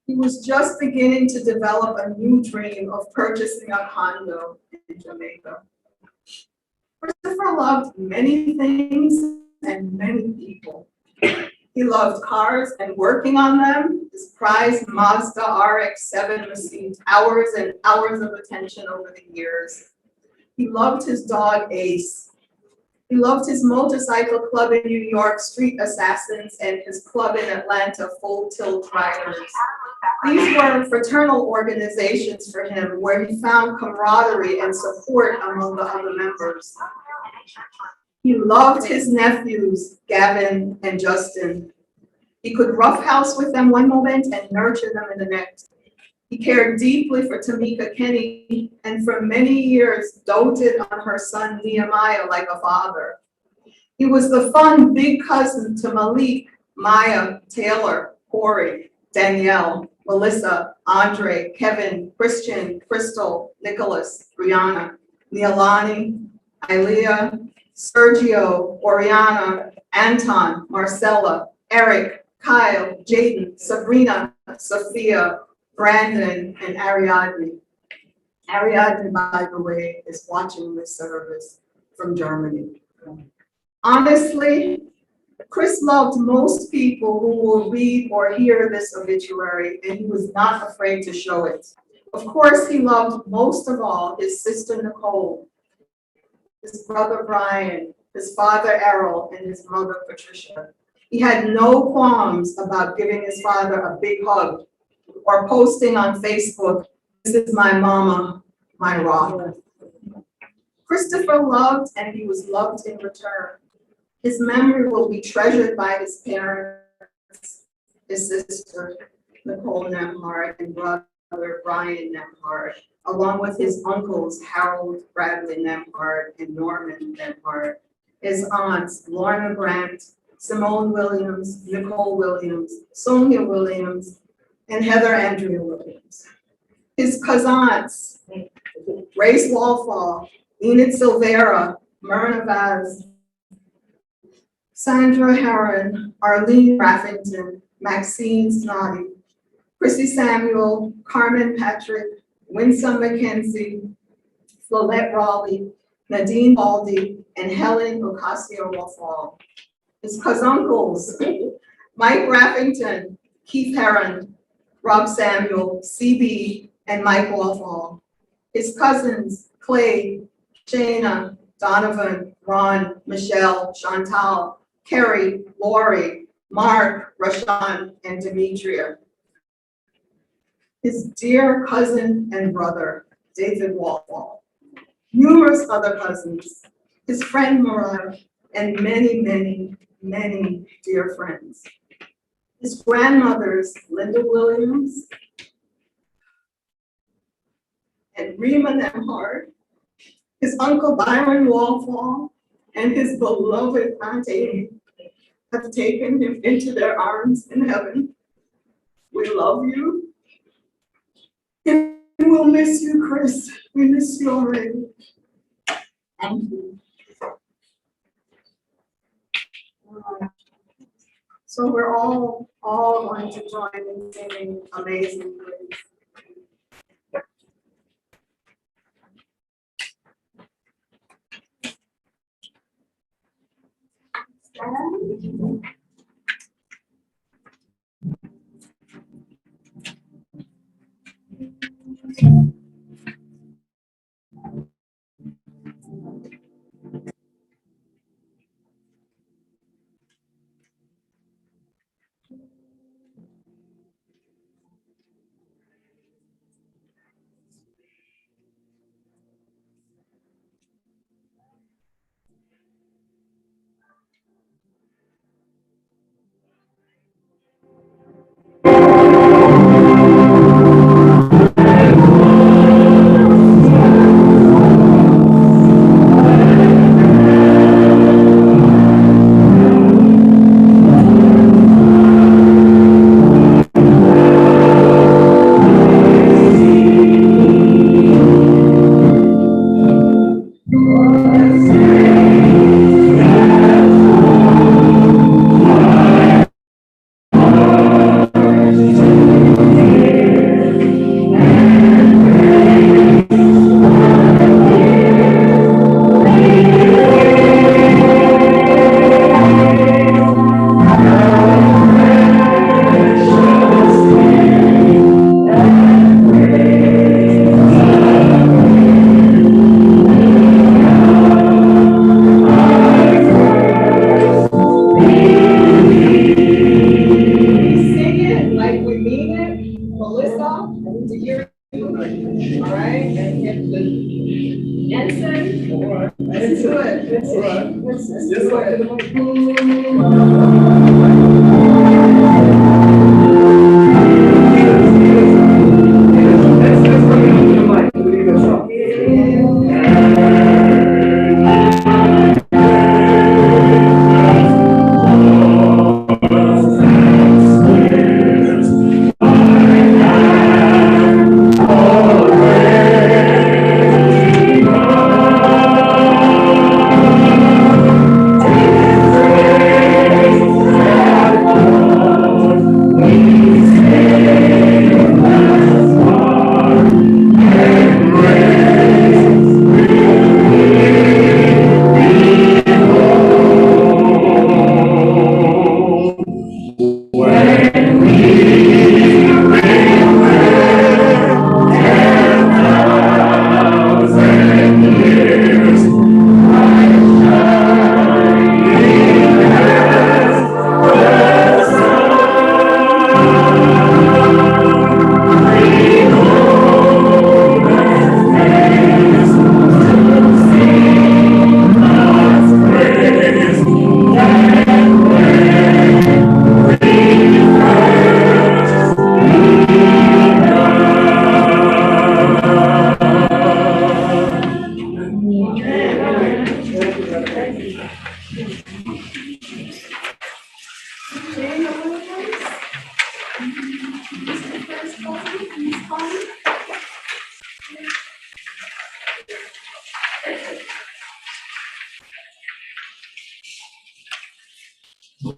He was just beginning to develop a new dream of purchasing a condo in Jamaica. Christopher loved many things and many people. He loved cars and working on them. His prized Mazda RX-7 received hours and hours of attention over the years. He loved his dog Ace. He loved his motorcycle club in New York, Street Assassins, and his club in Atlanta, Full Tilt Riders. These were fraternal organizations for him where he found camaraderie and support among the other members. He loved his nephews, Gavin and Justin. He could roughhouse with them one moment and nurture them in the next. He cared deeply for Tamika Kenny and for many years doted on her son Nehemiah like a father. He was the fun big cousin to Malik, Maya, Taylor, Corey. Danielle, Melissa, Andre, Kevin, Christian, Crystal, Nicholas, Brianna, Neilani, Ilea, Sergio, Oriana, Anton, Marcella, Eric, Kyle, Jaden, Sabrina, Sophia, Brandon, and Ariadne. Ariadne, by the way, is watching this service from Germany. Honestly, Chris loved most people who will read or hear this obituary, and he was not afraid to show it. Of course, he loved most of all his sister Nicole, his brother Brian, his father Errol, and his mother Patricia. He had no qualms about giving his father a big hug or posting on Facebook, "This is my mama, my rock." Christopher loved, and he was loved in return. His memory will be treasured by his parents, his sister, Nicole Nembhard, and brother Brian Nembhard, along with his uncles, Harold Bradley Nembhard and Norman Nembhard, his aunts, Lorna Grant, Simone Williams, Nicole Williams, Sonia Williams, and Heather Andrea Williams. His cousins, Grace Walfall, Enid Silvera, Myrna Vaz, Sandra Heron, Arlene Raffington, Maxine Snoddy, Chrissy Samuel, Carmen Patrick, Winsome McKenzie, Flolette Raleigh, Nadine Baldy, and Helen Ocasio-Wafall. His cousuncles, Mike Raffington, Keith Heron, Rob Samuel, CB, and Mike Wafall. His cousins, Clay, Shayna, Donovan, Ron, Michelle, Chantal, Kerry, Lori, Mark, Rashawn, and Demetria. His dear cousin and brother, David Wafall. Numerous other cousins, his friend Mariah, and many, many, many dear friends. His grandmothers, Linda Williams and Rima Nembhard, his uncle Byron Wallfall, and his beloved Aunt Amy have taken him into their arms in heaven. We love you. And we'll miss you, Chris. We miss you already. Thank you. So we're all going to join in singing Amazing Grace.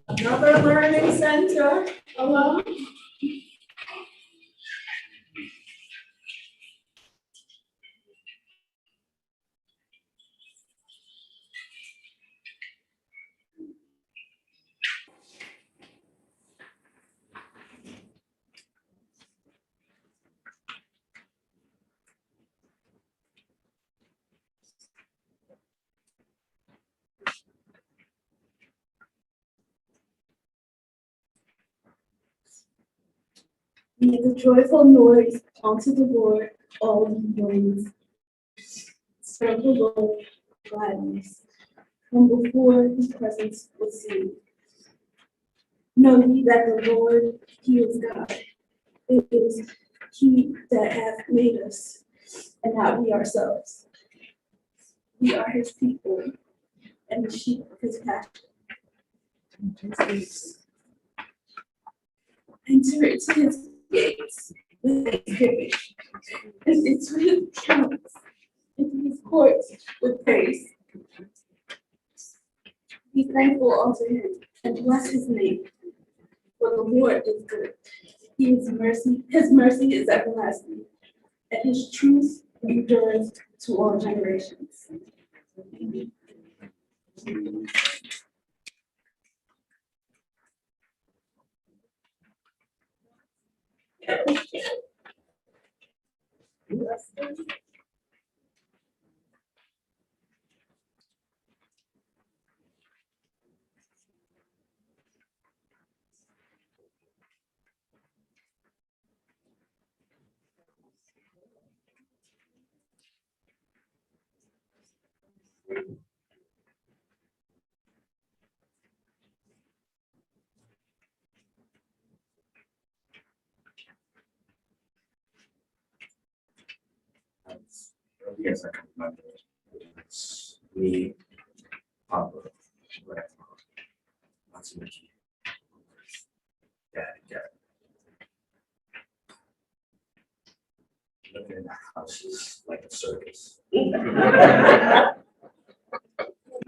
Another learning center. Hello. Make a joyful noise unto the Lord, all ye winds. Serve the Lord with gladness, from before his presence was seen. Know ye that the Lord, he is God. It is he that hath made us, and not we ourselves. We are his people, and the sheep of his pasture. Enter into his gates with thanksgiving, and into his courts, into his courts with praise. Be thankful unto him, and bless his name, for the Lord is good. His mercy is everlasting, and his truth endures to all generations. Yes, I can remember. It's me, Papa, Grandma, Auntie Nikki, Dad, living in the house is like a circus.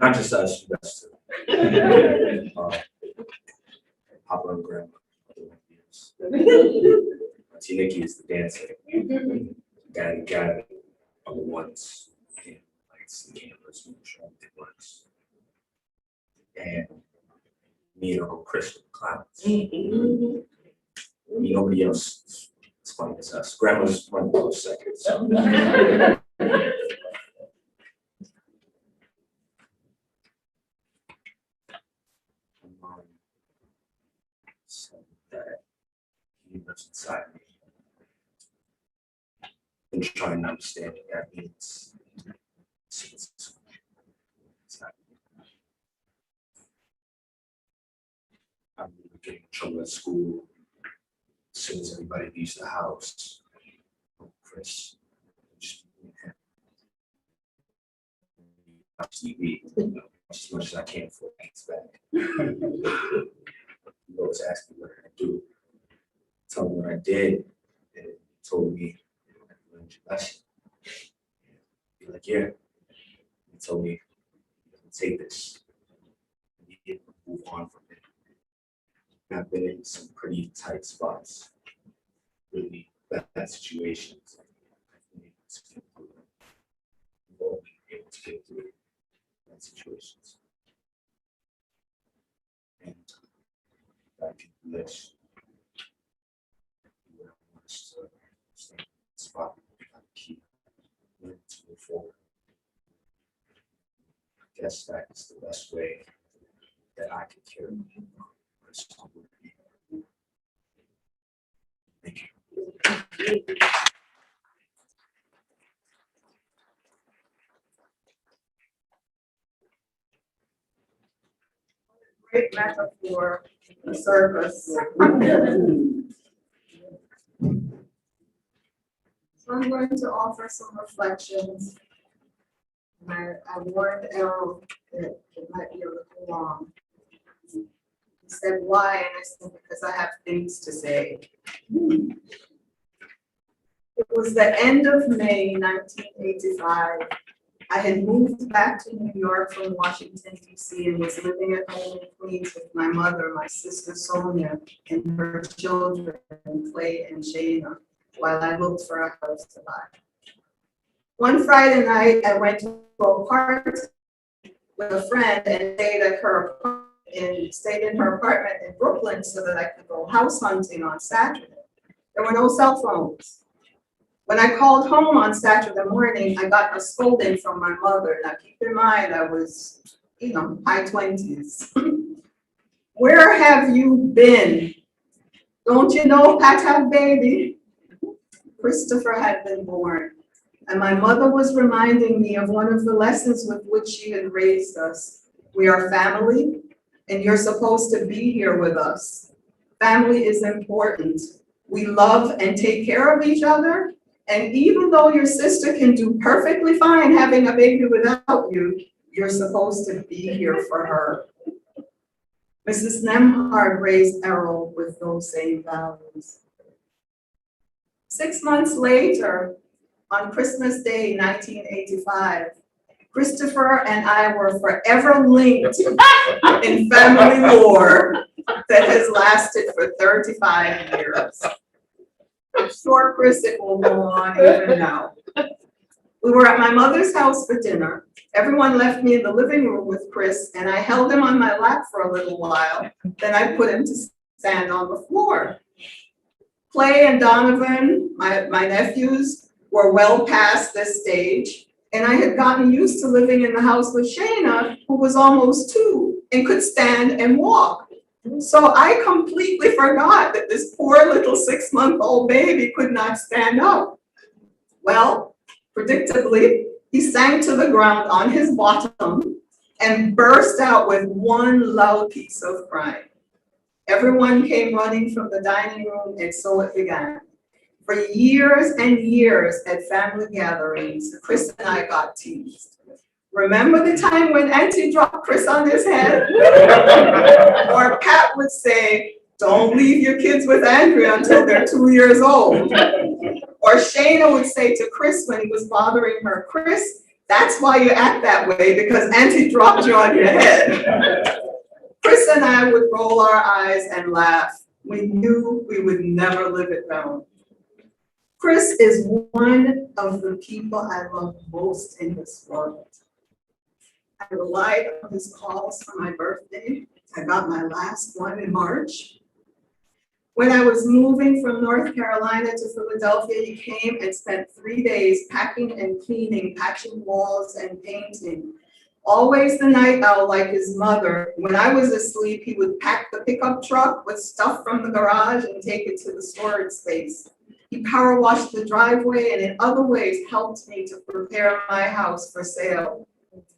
Not just us, you guys too. Papa and Grandma are the years. Auntie Nikki is the dancer. Daddy Gavin are the ones in lights, the cameras, showing the works. And me and Uncle Chris are the clowns. Nobody else is funny as us. Grandma's running close second. So. So that he lives inside me. And trying to understand what that means. I'm getting in trouble at school. As soon as everybody leaves the house, Chris, just TV, as much as I can for things back. He always asked me what I do. Tell me what I did, and he told me, I learned your lesson. Be like, yeah. He told me, take this. You need to move on from it. I've been in some pretty tight spots, really bad situations. I've been able to get through bad situations. And I can list. Spot, keep moving to move forward. I guess that is the best way that I can carry on. Thank you. Great metaphor for service. So I'm going to offer some reflections. I warned Errol that it might be a little long. He said, why? And I said, because I have things to say. It was the end of May 1985. I had moved back to New York from Washington, D.C. and was living at home in Queens with my mother, my sister Sonia, and her children, Clay and Shayna, while I looked for a house to buy. One Friday night, I went to a party with a friend and stayed in her apartment in Brooklyn so that I could go house hunting on Saturday. There were no cell phones. When I called home on Saturday morning, I got a scolding from my mother. Now keep in mind, I was, high 20s. Where have you been? Don't you know Pat have baby? Christopher had been born. And my mother was reminding me of one of the lessons with which she had raised us. We are family, and you're supposed to be here with us. Family is important. We love and take care of each other. And even though your sister can do perfectly fine having a baby without you, you're supposed to be here for her. Mrs. Nembhard raised Errol with those same values. 6 months later, on Christmas Day, 1985, Christopher and I were forever linked in family lore that has lasted for 35 years. I'm sure, Chris, it will go on even now. We were at my mother's house for dinner. Everyone left me in the living room with Chris, and I held him on my lap for a little while. Then I put him to stand on the floor. Clay and Donovan, my nephews, were well past this stage, and I had gotten used to living in the house with Shayna, who was almost 2 and could stand and walk. So I completely forgot that this poor little 6-month-old baby could not stand up. Well, predictably, he sank to the ground on his bottom and burst out with one loud piece of crying. Everyone came running from the dining room, and so it began. For years and years at family gatherings, Chris and I got teased. Remember the time when Auntie dropped Chris on his head? Or Pat would say, don't leave your kids with Andrea until they're 2 years old. Or Shayna would say to Chris when he was bothering her, Chris, that's why you act that way, because Auntie dropped you on your head. Chris and I would roll our eyes and laugh. We knew we would never live it down. Chris is one of the people I love most in this world. I relied on his calls for my birthday. I got my last one in March. When I was moving from North Carolina to Philadelphia, he came and spent 3 days packing and cleaning, patching walls and painting. Always the night owl like his mother. When I was asleep, he would pack the pickup truck with stuff from the garage and take it to the storage space. He power washed the driveway and in other ways helped me to prepare my house for sale.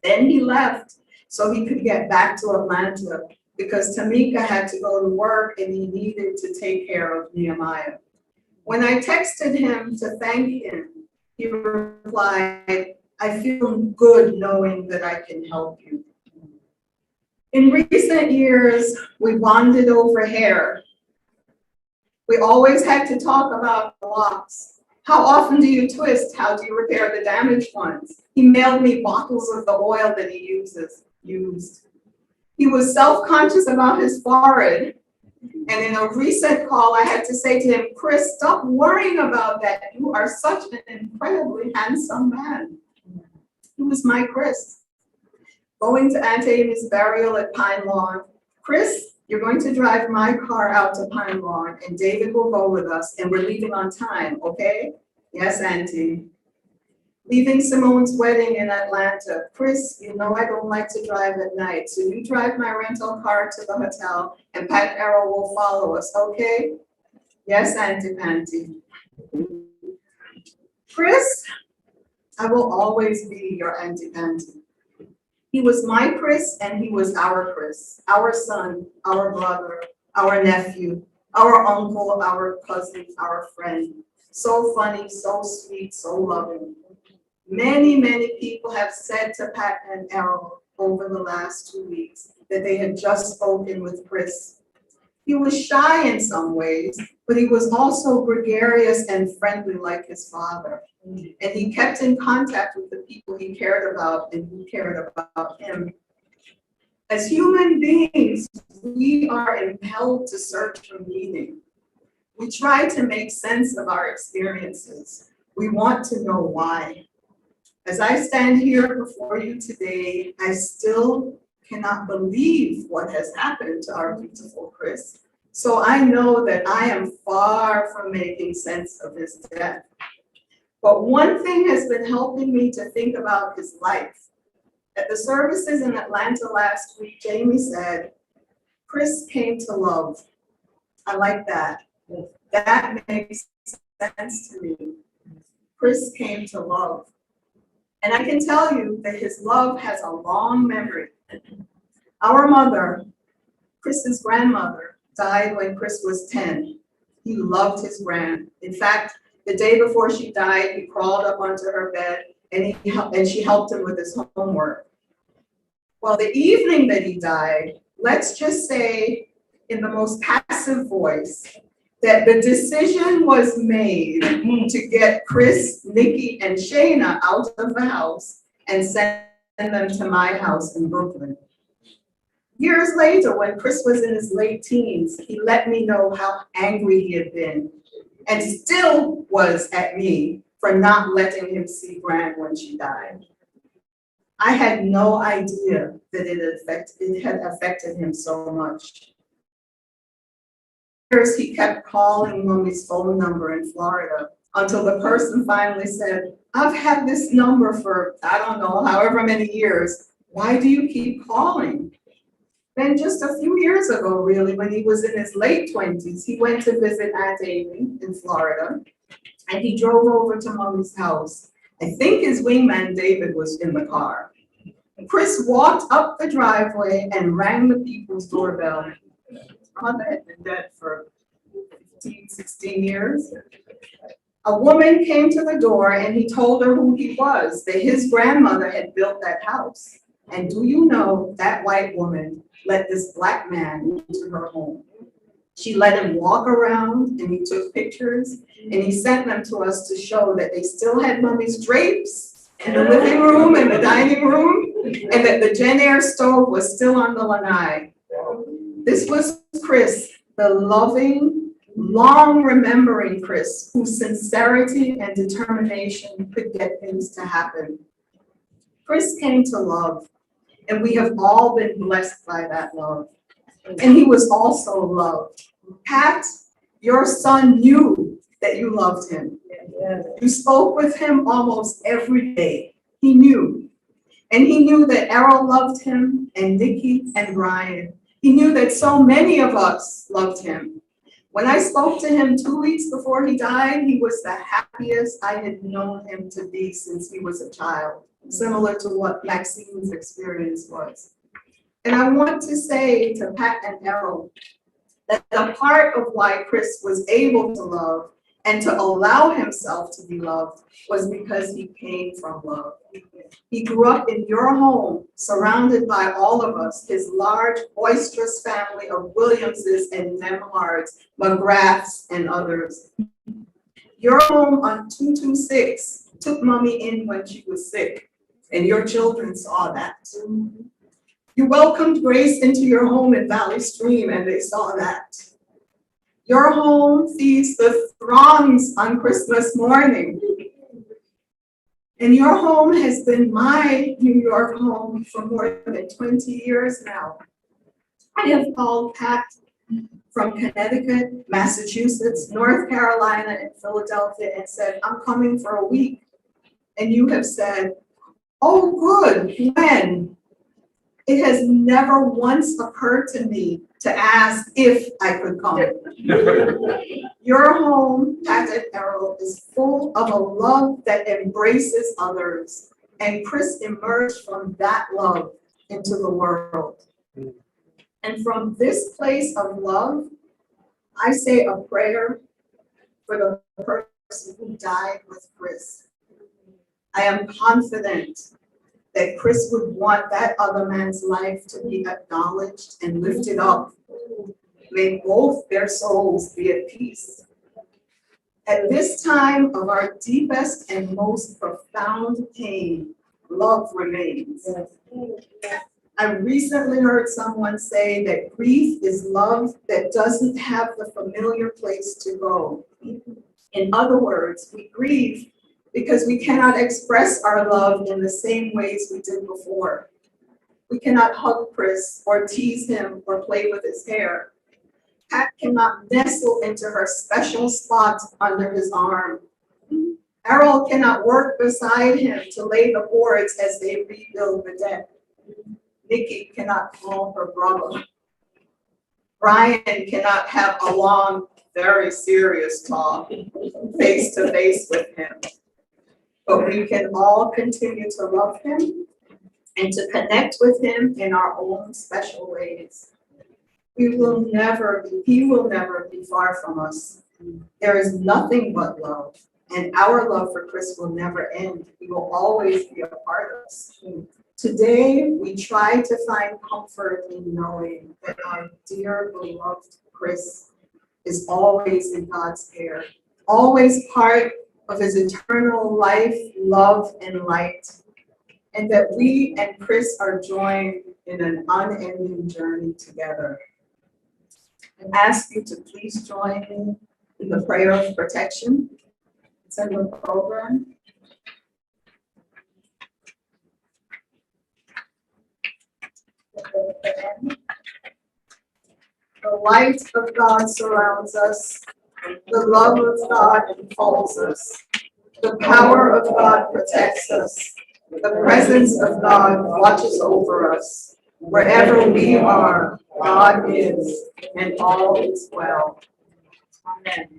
Then he left so he could get back to Atlanta because Tamika had to go to work and he needed to take care of Nehemiah. When I texted him to thank him, he replied, I feel good knowing that I can help you. In recent years, we bonded over hair. We always had to talk about locks. How often do you twist? How do you repair the damaged ones? He mailed me bottles of the oil that he used. He was self-conscious about his forehead. And in a recent call, I had to say to him, Chris, stop worrying about that. You are such an incredibly handsome man. He was my Chris. Going to Aunt Amy's burial at Pine Lawn, Chris You're going to drive my car out to Pine Lawn, and David will go with us, and we're leaving on time, okay? Yes, Auntie. Leaving Simone's wedding in Atlanta. Chris, you know I don't like to drive at night, so you drive my rental car to the hotel, and Pat and Errol will follow us, okay? Yes, Auntie Panty. Chris, I will always be your Auntie Panty. He was my Chris, and he was our Chris, our son, our brother, our nephew, our uncle, our cousin, our friend. So funny, so sweet, so loving. Many, many people have said to Pat and Errol over the last 2 weeks that they had just spoken with Chris. He was shy in some ways, but he was also gregarious and friendly like his father. And he kept in contact with the people he cared about and who cared about him. As human beings, we are impelled to search for meaning. We try to make sense of our experiences. We want to know why. As I stand here before you today, I still cannot believe what has happened to our beautiful Chris. So I know that I am far from making sense of his death. But one thing has been helping me to think about his life. At the services in Atlanta last week, Jamie said, Chris came to love. I like that. That makes sense to me. Chris came to love. And I can tell you that his love has a long memory. Our mother, Chris's grandmother, died when Chris was 10. He loved his grand. In fact, the day before she died, he crawled up onto her bed and she helped him with his homework. Well, the evening that he died, let's just say in the most passive voice, that the decision was made to get Chris, Nikki, and Shayna out of the house and send them to my house in Brooklyn. Years later, when Chris was in his late teens, he let me know how angry he had been and still was at me for not letting him see Gran when she died. I had no idea that it had affected him so much. He kept calling Mommy's phone number in Florida until the person finally said, I've had this number for, I don't know, however many years. Why do you keep calling? Then just a few years ago, really, when he was in his late 20s, he went to visit Aunt Amy in Florida, and he drove over to Mommy's house. I think his wingman, David, was in the car. Chris walked up the driveway and rang the people's doorbell. Mother had been dead for 15, 16 years. A woman came to the door and he told her who he was, that his grandmother had built that house. And do you know that white woman let this black man into her home? She let him walk around and he took pictures and he sent them to us to show that they still had Mommy's drapes in the living room and the dining room and that the Jen Air stove was still on the lanai. This was Chris, the loving, long-remembering Chris, whose sincerity and determination could get things to happen. Chris came to love, and we have all been blessed by that love. And he was also loved. Pat, your son knew that you loved him. You spoke with him almost every day. He knew. And he knew that Errol loved him, and Nikki and Brian. He knew that so many of us loved him. When I spoke to him 2 weeks before he died, he was the happiest I had known him to be since he was a child, similar to what Maxine's experience was. And I want to say to Pat and Errol that a part of why Chris was able to love and to allow himself to be loved was because he came from love. He grew up in your home, surrounded by all of us, his large, boisterous family of Williamses and Nembhards, McGraths, and others. Your home on 226 took Mommy in when she was sick, and your children saw that. You welcomed Grace into your home in Valley Stream, and they saw that. Your home feeds the throngs on Christmas morning. And your home has been my New York home for more than 20 years now. I have called Pat from Connecticut, Massachusetts, North Carolina, and Philadelphia and said, I'm coming for a week. And you have said, oh, good, when? It has never once occurred to me to ask if I could come. Your home, Pat and Errol, is full of a love that embraces others. And Chris emerged from that love into the world. And from this place of love, I say a prayer for the person who died with Chris. I am confident that Chris would want that other man's life to be acknowledged and lifted up. May both their souls be at peace. At this time of our deepest and most profound pain, love remains. I recently heard someone say that grief is love that doesn't have the familiar place to go. In other words, we grieve because we cannot express our love in the same ways we did before. We cannot hug Chris or tease him or play with his hair. Pat cannot nestle into her special spot under his arm. Errol cannot work beside him to lay the boards as they rebuild the deck. Nikki cannot call her brother. Brian cannot have a long, very serious talk face to face with him. But we can all continue to love him and to connect with him in our own special ways. He will never be far from us. There is nothing but love, and our love for Chris will never end. He will always be a part of us. Today, we try to find comfort in knowing that our dear beloved Chris is always in God's care, always part of his eternal life, love, and light, and that we and Chris are joined in an unending journey together. I ask you to please join me in the prayer of protection. It's in the program. The light of God surrounds us. The love of God enfolds us. The power of God protects us. The presence of God watches over us. Wherever we are, God is, and all is well. Amen.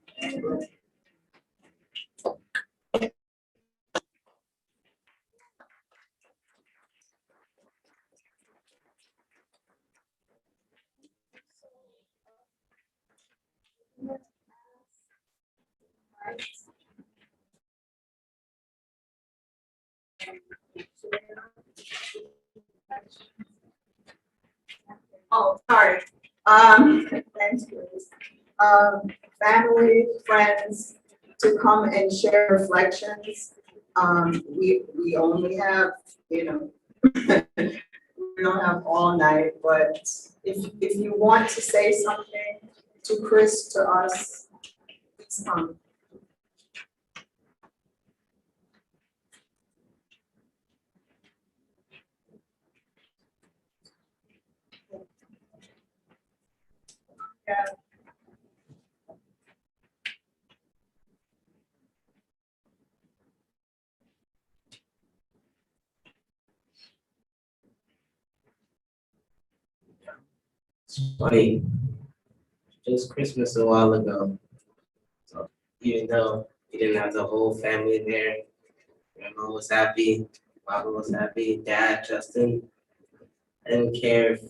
Oh, sorry. Thanks, Grace. Family, friends, to come and share reflections. We only have, we don't have all night, but if you want to say something to Chris, to us, please come. Yeah. It's funny, just Christmas a while ago. So even though we didn't have the whole family there, Grandma was happy, Baba was happy, Dad, Justin. I didn't care if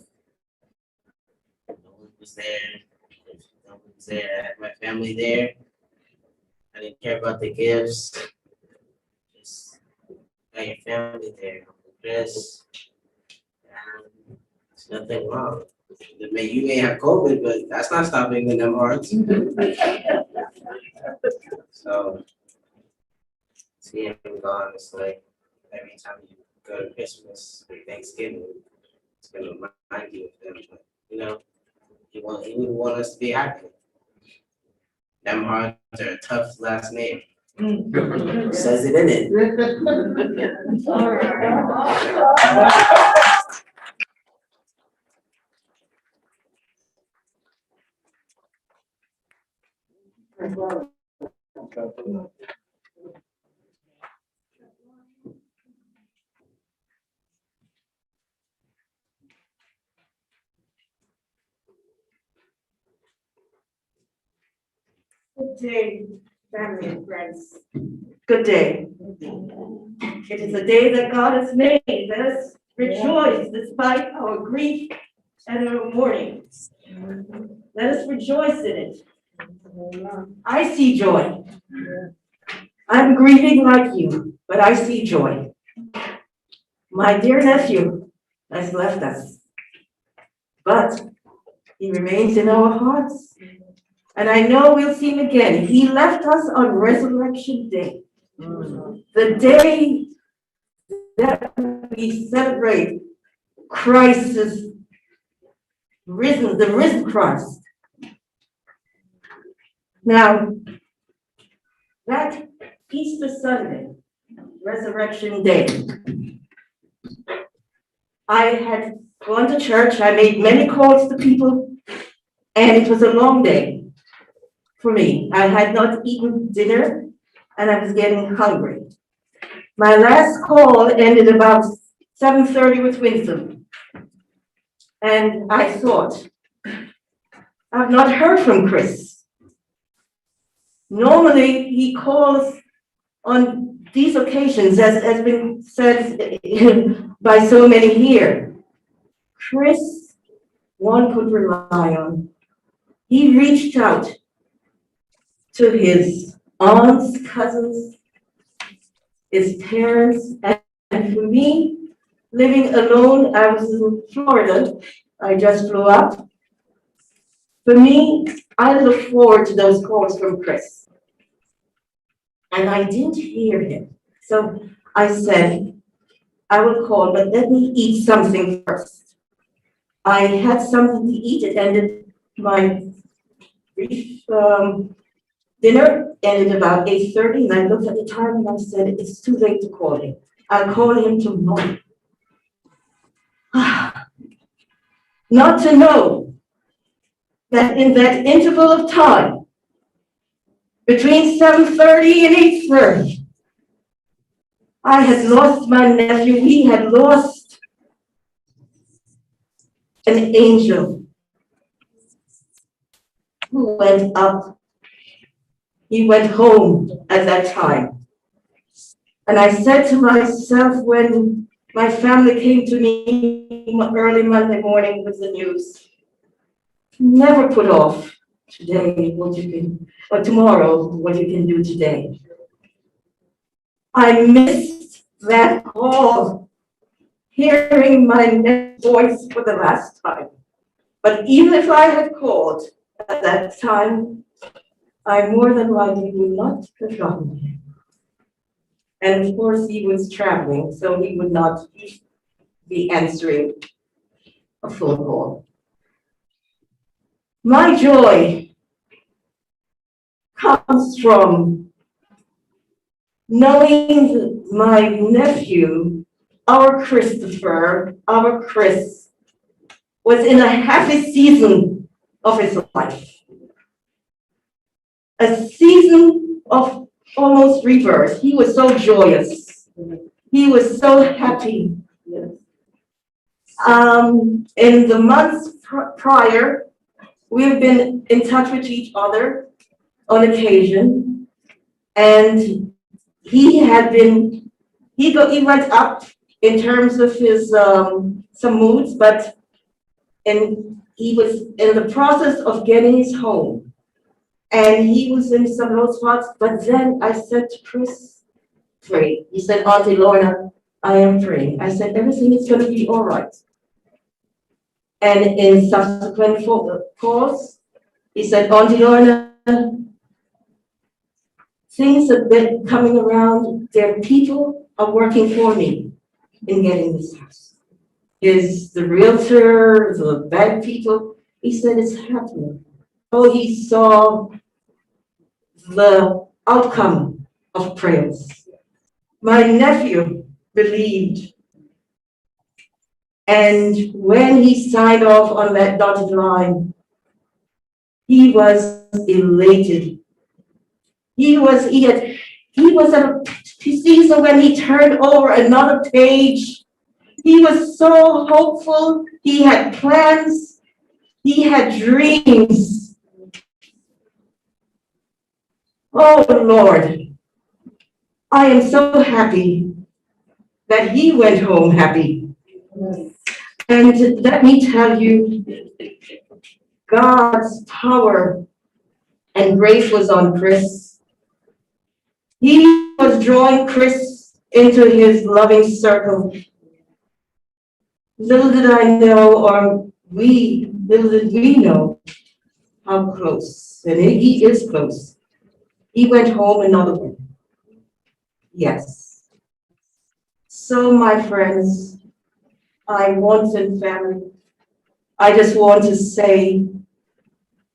no one was there, if no one was there. I had my family there. I didn't care about the gifts. Just got your family there. Chris, there's nothing wrong. You may have COVID, but that's not stopping the Nembhards. So, seeing him gone, it's like every time you go to Christmas or Thanksgiving, it's gonna remind you of them. But, he would want us to be happy. Nembhards are a tough last name. Says it in it. Good day, family and friends. Good day. It is a day that God has made. Let us rejoice despite our grief and our mourning. Let us rejoice in it. I see joy. I'm grieving like you, but I see joy. My dear nephew has left us, but he remains in our hearts. And I know we'll see him again. He left us on Resurrection Day, the day that we celebrate Christ is risen, the risen Christ. Now, that Easter Sunday, Resurrection Day, I had gone to church, I made many calls to people, and it was a long day for me. I had not eaten dinner, and I was getting hungry. My last call ended about 7:30 with Winston. And I thought, I've not heard from Chris. Normally, he calls on these occasions, as has been said by so many here. Chris, one could rely on. He reached out to his aunts, cousins, his parents, and for me, living alone, I was in Florida. I just flew up. For me, I look forward to those calls from Chris. And I didn't hear him. So I said, I will call, but let me eat something first. I had something to eat. It ended my brief dinner ended about 8:30, and I looked at the time and I said, it's too late to call him. I'll call him tomorrow. Not to know that in that interval of time, between 7:30 and 8:30, I had lost my nephew. We had lost an angel who went up. He went home at that time. And I said to myself when my family came to me early Monday morning with the news, never put off today what you can, or tomorrow what you can do today. I missed that call, hearing my voice for the last time. But even if I had called at that time, I more than likely would not have gotten him. And of course, he was traveling, so he would not be answering a phone call. My joy comes from knowing that my nephew, our Christopher, our Chris, was in a happy season of his life. A season of almost rebirth. He was so joyous. He was so happy. In the months prior, we've been in touch with each other on occasion, and he went up in terms of his some moods, but he was in the process of getting his home, and he was in some low spots. But then I said to Chris, "Pray." He said, "Auntie Lorna, I am praying." I said, "Everything is going to be all right." And in subsequent calls, he said, "Auntie Lorna, things have been coming around. Their people are working for me in getting this house. Is the realtor, the bank people?" He said, "It's happening." Oh, he saw the outcome of prayers. My nephew believed. And when he signed off on that dotted line, he was elated He was at a season when he turned over another page. He was so hopeful. He had plans. He had dreams. Oh, Lord, I am so happy that he went home happy. And let me tell you, God's power and grace was on Chris. He was drawing Chris into his loving circle. Little did I know, or little did we know how close, and he is close. He went home another one. Yes. So, my friends, I want in family, I just want to say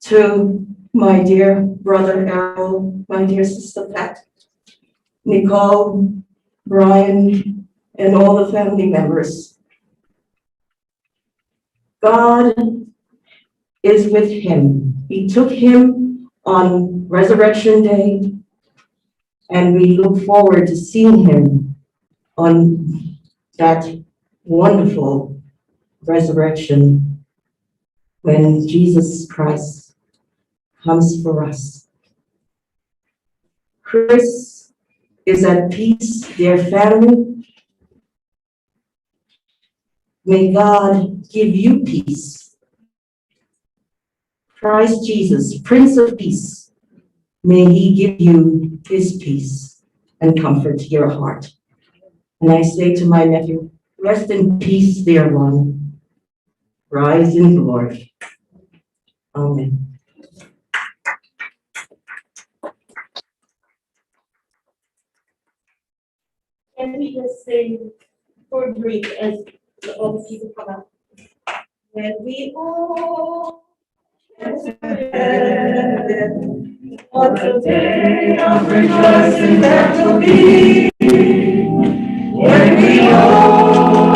to my dear brother Errol, my dear sister Pat, Nicole, Brian, and all the family members, God is with him. He took him on Resurrection Day, and we look forward to seeing him on that wonderful resurrection when Jesus Christ comes for us. Chris is at peace, dear family. May God give you peace. Christ Jesus, Prince of Peace, may he give you his peace and comfort your heart. And I say to my nephew, rest in peace, dear one. Rise in glory. Amen. Can we just sing for a break as all the people come out? When we all what a day of rejoicing that will be when we all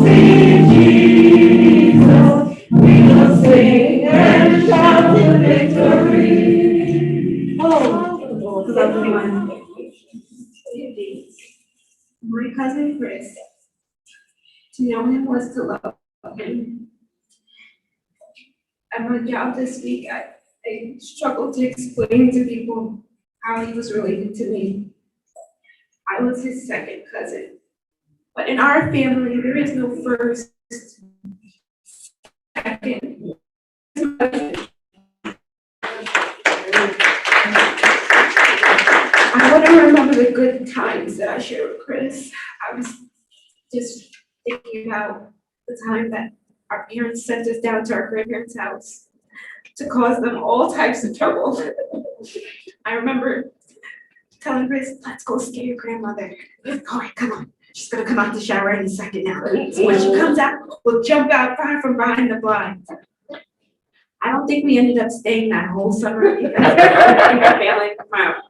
see Jesus. We will sing and shout the victory. Oh, everyone. My cousin Chris, to know him was to love him. At my job this week, I struggled to explain to people how he was related to me. I was his second cousin. But in our family, there is no first, second. I want to remember the good times that I shared with Chris. I was just thinking about the time that our parents sent us down to our grandparents' house to cause them all types of trouble. I remember telling Chris, let's go scare your grandmother. All right, come on. She's gonna come out the shower in a second now. So when she comes out, we'll jump out from behind the blinds. I don't think we ended up staying that whole summer because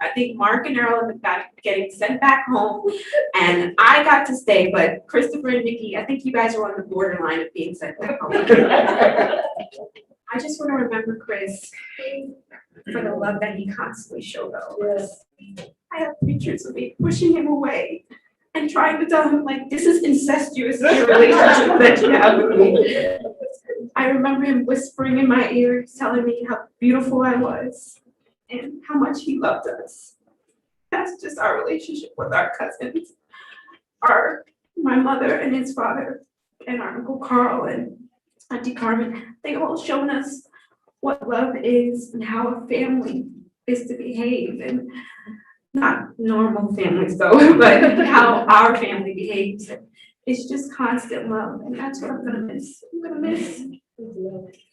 I think Mark and Earl ended up getting sent back home, and I got to stay, but Christopher and Nikki, I think you guys were on the borderline of being sent back home. I just want to remember Chris for the love that he constantly showed us. I have pictures of me pushing him away and trying to tell him, like, this is incestuous relationship that you have with me. I remember him whispering in my ear, telling me how beautiful I was and how much he loved us. That's just our relationship with our cousins. My mother and his father and our Uncle Carl and Auntie Carmen, they all shown us what love is and how a family is to behave, and not normal families though, but how our family behaves. It's just constant love, and that's what I'm gonna miss. I'm gonna miss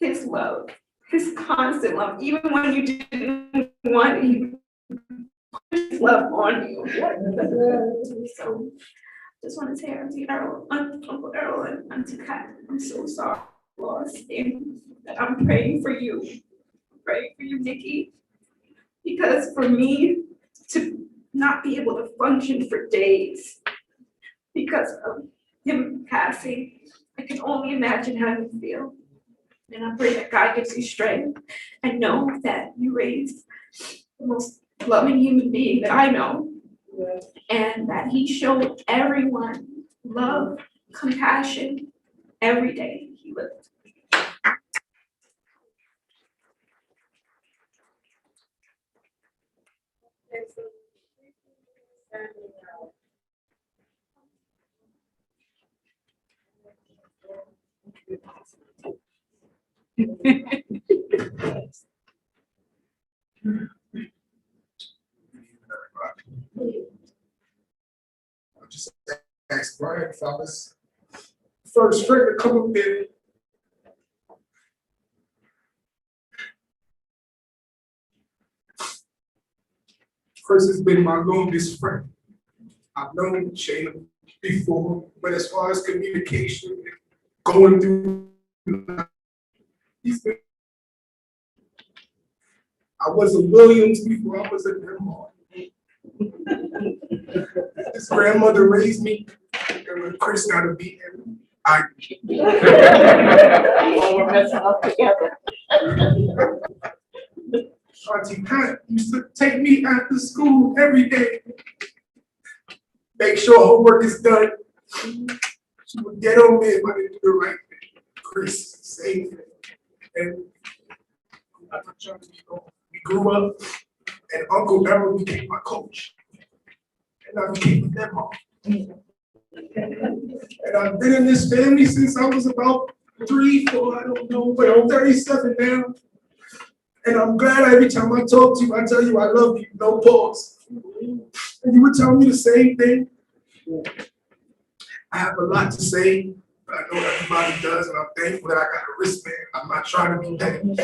his love, his constant love, even when you didn't want him, his love on you. So, just want to say, Auntie Errol, Uncle Errol, and Auntie Kat, I'm so sorry, lost, and I'm praying for you. I'm praying for you, Nikki, because for me to not be able to function for days because of him passing, I can only imagine how you feel. And I pray that God gives you strength and know that you raised the most loving human being that I know. And that he showed everyone love, compassion every day he lived. I just asked Brian, fellas, first friend to come up there. Chris has been my longest friend. I've known Shayna before, but as far as communication, going through, he's been. I was a Williams before I was a Nembhard. His grandmother raised me, and when Chris got to beat him, I. All we're messing up together. Auntie Pat used to take me after school every day. Make sure homework is done. She would get on me if I didn't do the right thing. Chris saved me. And we grew up, and Uncle Errol became my coach. And I became a Nembhard. And I've been in this family since I was about 3, 4, I don't know, but I'm 37 now. And I'm glad every time I talk to you, I tell you I love you, no pause. And you would tell me the same thing. I have a lot to say, but I know everybody does, and I'm thankful that I got a wristband. I'm not trying to be petty. Right?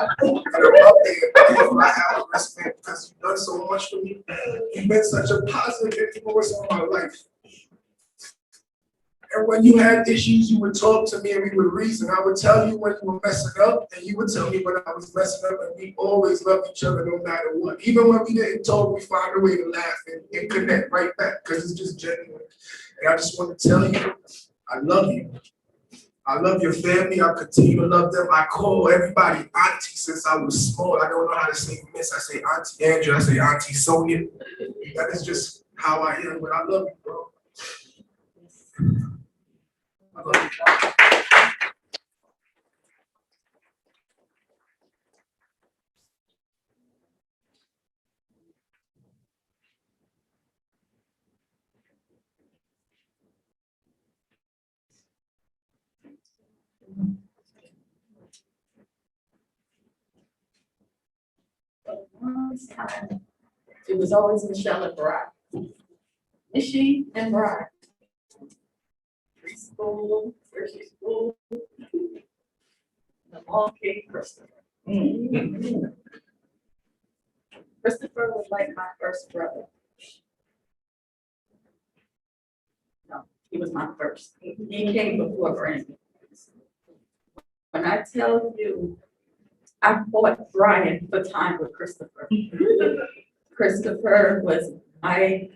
But I'm up there, thankful I have a wristband because you've done so much for me. You've been such a positive influence on my life. And when you had issues, you would talk to me and we would reason. I would tell you when you were messing up, and you would tell me when I was messing up, and we always loved each other no matter what. Even when we didn't talk, we find a way to laugh and connect right back because it's just genuine. And I just want to tell you, I love you. I love your family. I continue to love them. I call everybody auntie since I was small. I don't know how to say miss. I say Auntie Andrew. I say Auntie Sonia. That is just how I am, but I love you, bro. I love you. It was always Michelle and Barack. Michelle and Barack. Preschool, first school. The long came Christopher. Christopher was like my first brother. No, he was my first. He came before Brandon. When I tell you, I fought Brian for time with Christopher. Christopher was my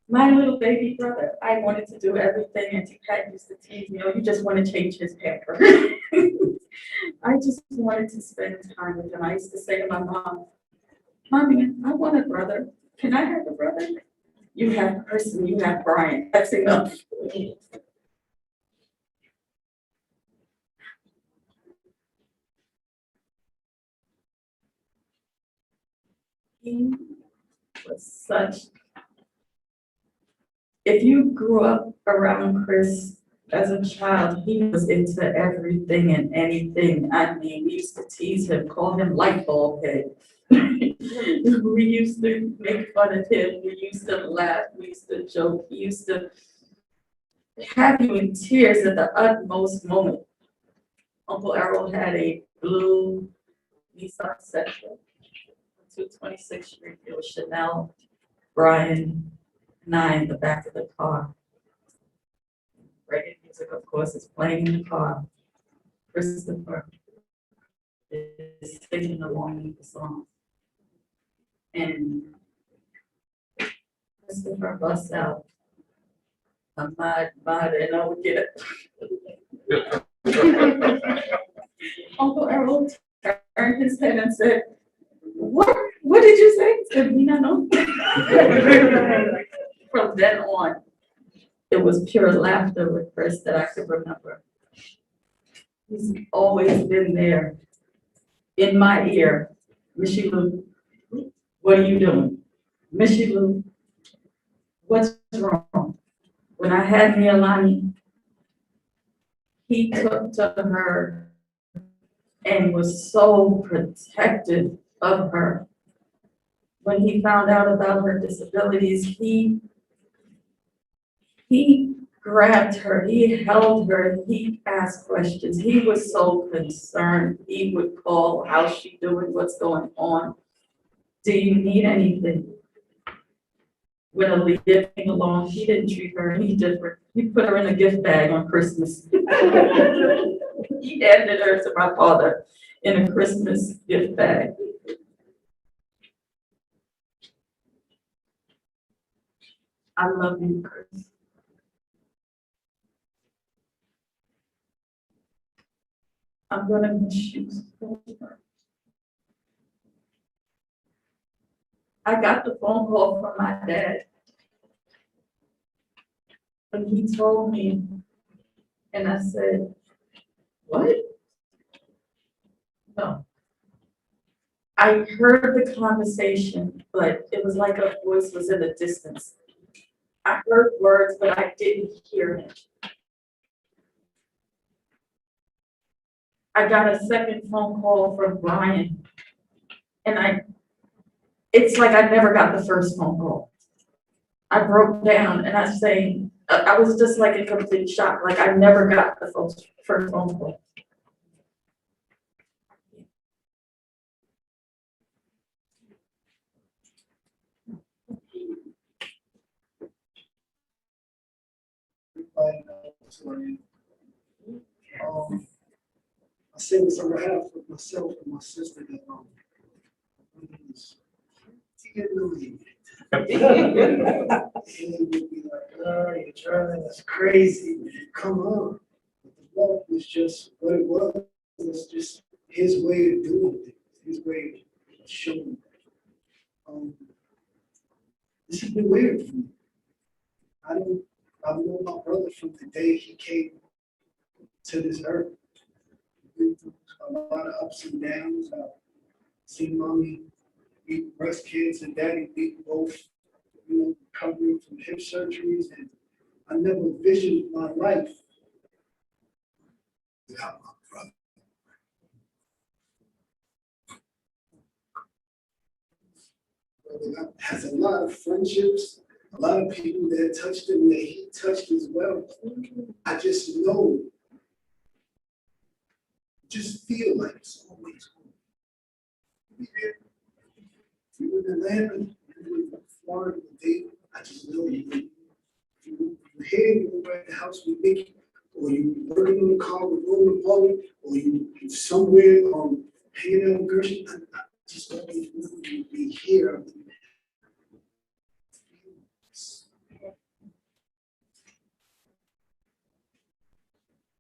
little baby brother. I wanted to do everything, and Pat used to tease me, "Oh, you just want to change his pamper." I just wanted to spend time with him. I used to say to my mom, "Mommy, I want a brother. Can I have a brother?" "You have Chris and you have Brian. That's enough." He was such. If you grew up around Chris as a child, he was into everything and anything. I mean, we used to tease him, call him light bulb head. We used to make fun of him. We used to laugh. We used to joke. He used to have you in tears at the utmost moment. Uncle Errol had a blue Nissan Sentra, 226th Street. It was Chanel, Brian, and I in the back of the car. Reggae music, of course, is playing in the car. Christopher is singing along with the song. And Christopher busts out, mad, and I would get it. Uncle Errol turned his head and said, What did you say? Did we not know? From then on, it was pure laughter with Chris that I could remember. He's always been there in my ear. Missy Lou, what are you doing? Missy Lou, what's wrong? When I had Neilani, he took to her and was so protective of her. When he found out about her disabilities, he grabbed her, he held her, he asked questions. He was so concerned. He would call, how's she doing? What's going on? Do you need anything? When Aaliyah came along, he didn't treat her any different. He put her in a gift bag on Christmas. He handed her to my father in a Christmas gift bag. I love you, Chris. I'm gonna miss you so much. I got the phone call from my dad. And he told me, and I said, what? No. I heard the conversation, but it was like a voice was in the distance. I heard words, but I didn't hear him. I got a second phone call from Brian, and it's like I never got the first phone call. I broke down and I say, I was just like in complete shock, like I never got the first phone call. I say this on behalf of myself and my sister that he didn't believe it. He would be like, oh, you're driving us crazy. Come on. But the love was just what it was. It was just his way of doing things, his way of showing. This has been weird for me. I've known my brother from the day he came to this earth. We've been through a lot of ups and downs. I've seen mommy beat breast cancer, daddy beat both, recovering from hip surgeries, and I never envisioned my life without my brother. Brother has a lot of friendships, a lot of people that touched him that he touched as well. I just know, just feel like it's always home. If you were in Atlanta, you were in Florida, I just know you. If you were here, you were at the house with Mickey, or you were working in the car with Roman Pauly, or you were somewhere hanging out with Gershon, I just always knew you'd be here.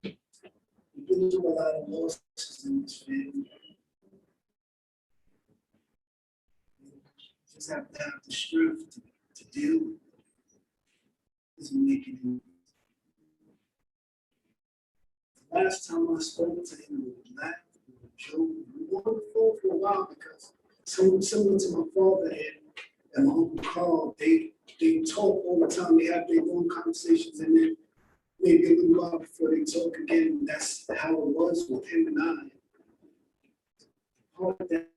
We've been through a lot of losses in this family. Just have to have the strength to deal with it. Doesn't make it easy. The last time I spoke to him, we laughed, we joked, we were on the phone for a while because similar to my father and my uncle Carl, they talk all the time. They have their own conversations, and then maybe a little while before they talk again. That's how it was with him and I. Part of that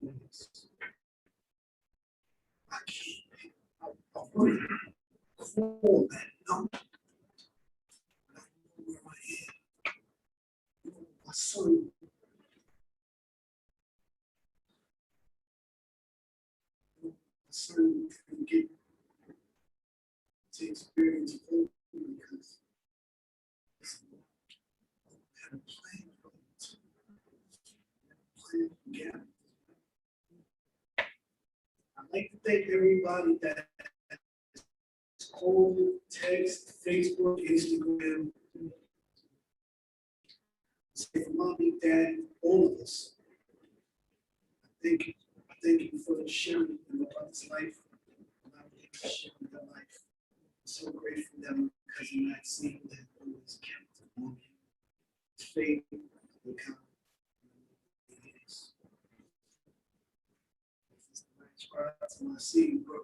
is, I can't. I want to call that number. I know where I am. My son. My son can get to experience hope because I had a plan for it. Plan together. I'd like to thank everybody that called, text, Facebook, Instagram, say for mommy, dad, all of us. thank you for sharing in my brother's life. Allowing me to share their life. I'm so grateful that my cousin Maxine that always kept on faith and kind. To my seed, bro.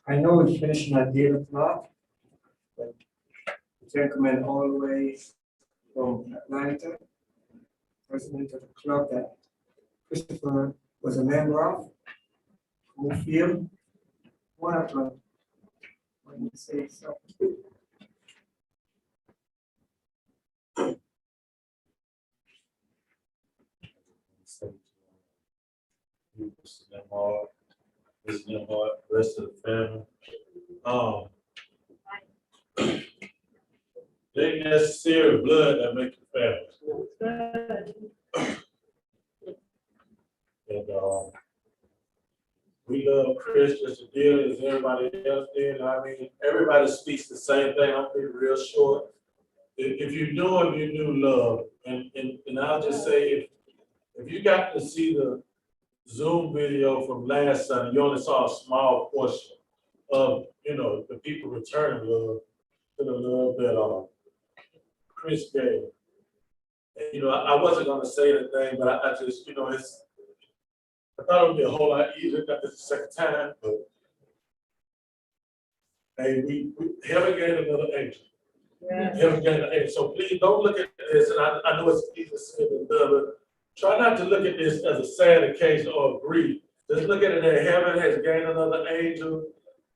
I know it's finishing at 8 o'clock, but the gentleman all the way from Atlanta, president of the club that Christopher was a member of, who feel what when you say so. Mr. Nembhard, Ms. Nembhard, rest of the family. It ain't necessary blood that make you family. And we love Chris just as dearly as everybody else did. I mean, everybody speaks the same thing. I'm being real short. If you knew him, you knew love. And I'll just say, if you got to see the Zoom video from last Sunday, you only saw a small portion of, the people returning love to the love that Chris gave. And, I wasn't going to say anything, but I just, I thought it would be a whole lot easier. Not this the second time, but hey, we haven't gained another angel. Yeah. Haven't gained an angel. So please don't look at this, and I know it's easier said than done, but try not to look at this as a sad occasion or grief. Just look at it that heaven has gained another angel.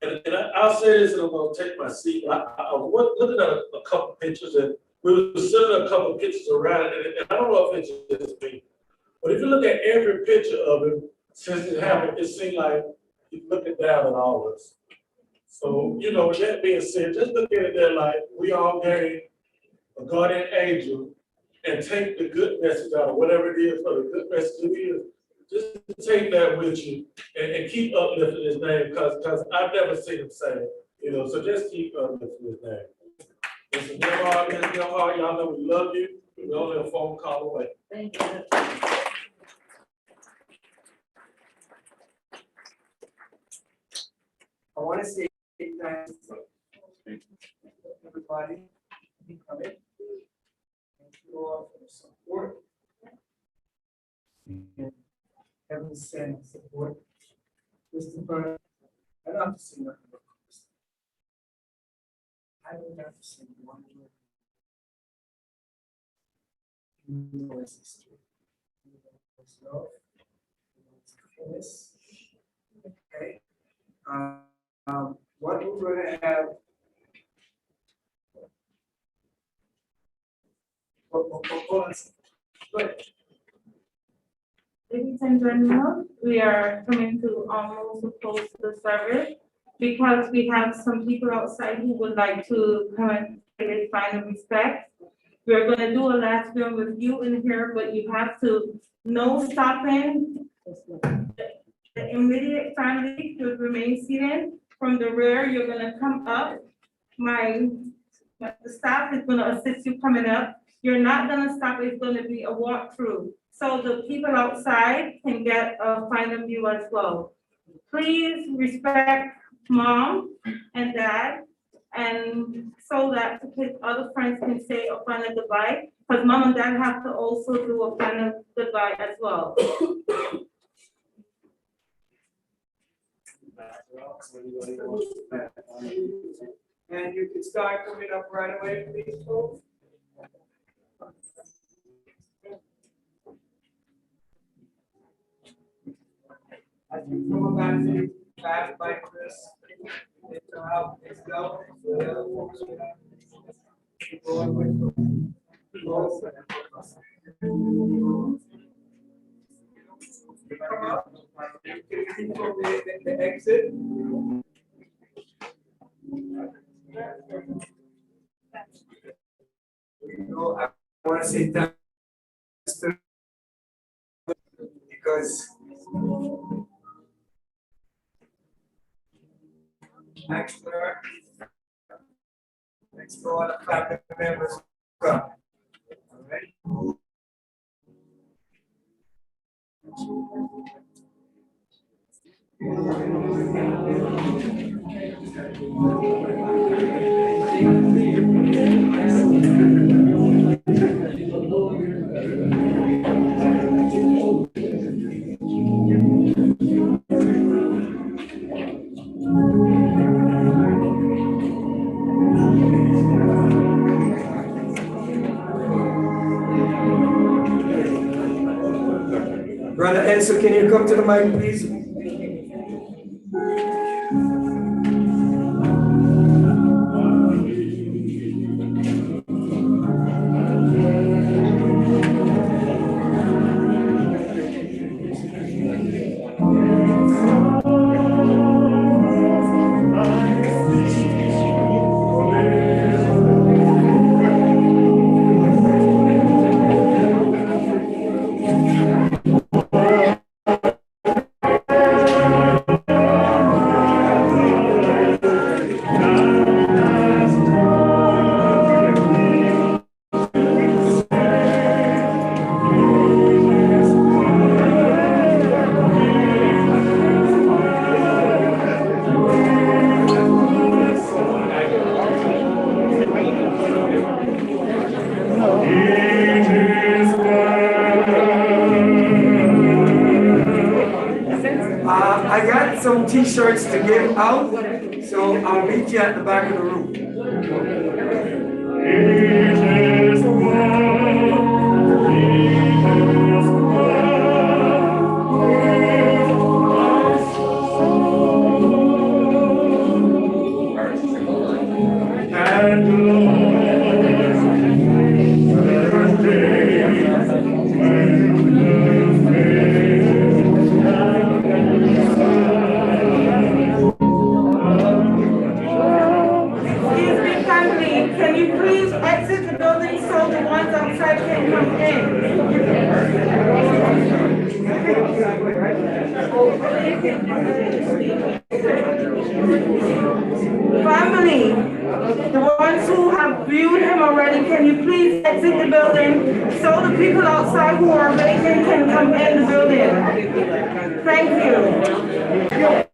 And I'll say this, and I'm going to take my seat. I was looking at a couple pictures, and we were sending a couple pictures around, and I don't know if it's just me, but if you look at every picture of him since it happened, it seemed like he's looking down at all of us. So, with that being said, just look at it there like we all gained a guardian angel, and take the good message out of whatever it is, for the good message it is. Just take that with you and keep uplifting his name, because I've never seen him say it, so just keep uplifting his name. Mr. Nembhard, y'all know we love you. We're only a phone call away. Thank you. I want to say thanks to everybody who come in. Thank you all for the support. And heaven sent support. Christopher, I don't have to say nothing about Christopher. I don't have to say one word. You know his history. You know his love. You know his kindness. Okay. What we're going to have. Ladies and gentlemen, we are coming to almost close the service because we have some people outside who would like to come and pay final respect. We're going to do a last film with you in here, but you have to no stopping. The immediate family should remain seated. From the rear, you're going to come up. The staff is going to assist you coming up. You're not going to stop. It's going to be a walkthrough. So the people outside can get a final view as well. Please respect mom and dad, and so that other friends can say a final goodbye, because mom and dad have to also do a final goodbye as well. And you can start coming up right away, please, folks. As you come back to the back like this, let's go. Come up. The exit. want to say thanks to because thanks to her, thanks to all the family members who come. All right. Brother Enzo, can you come to the mic, please? I got some t-shirts to give out, so I'll meet you at the back of the room. Can you please exit the building so the ones outside can come in? Family, the ones who have viewed him already, can you please exit the building so the people outside who are vacant can come in the building? Thank you.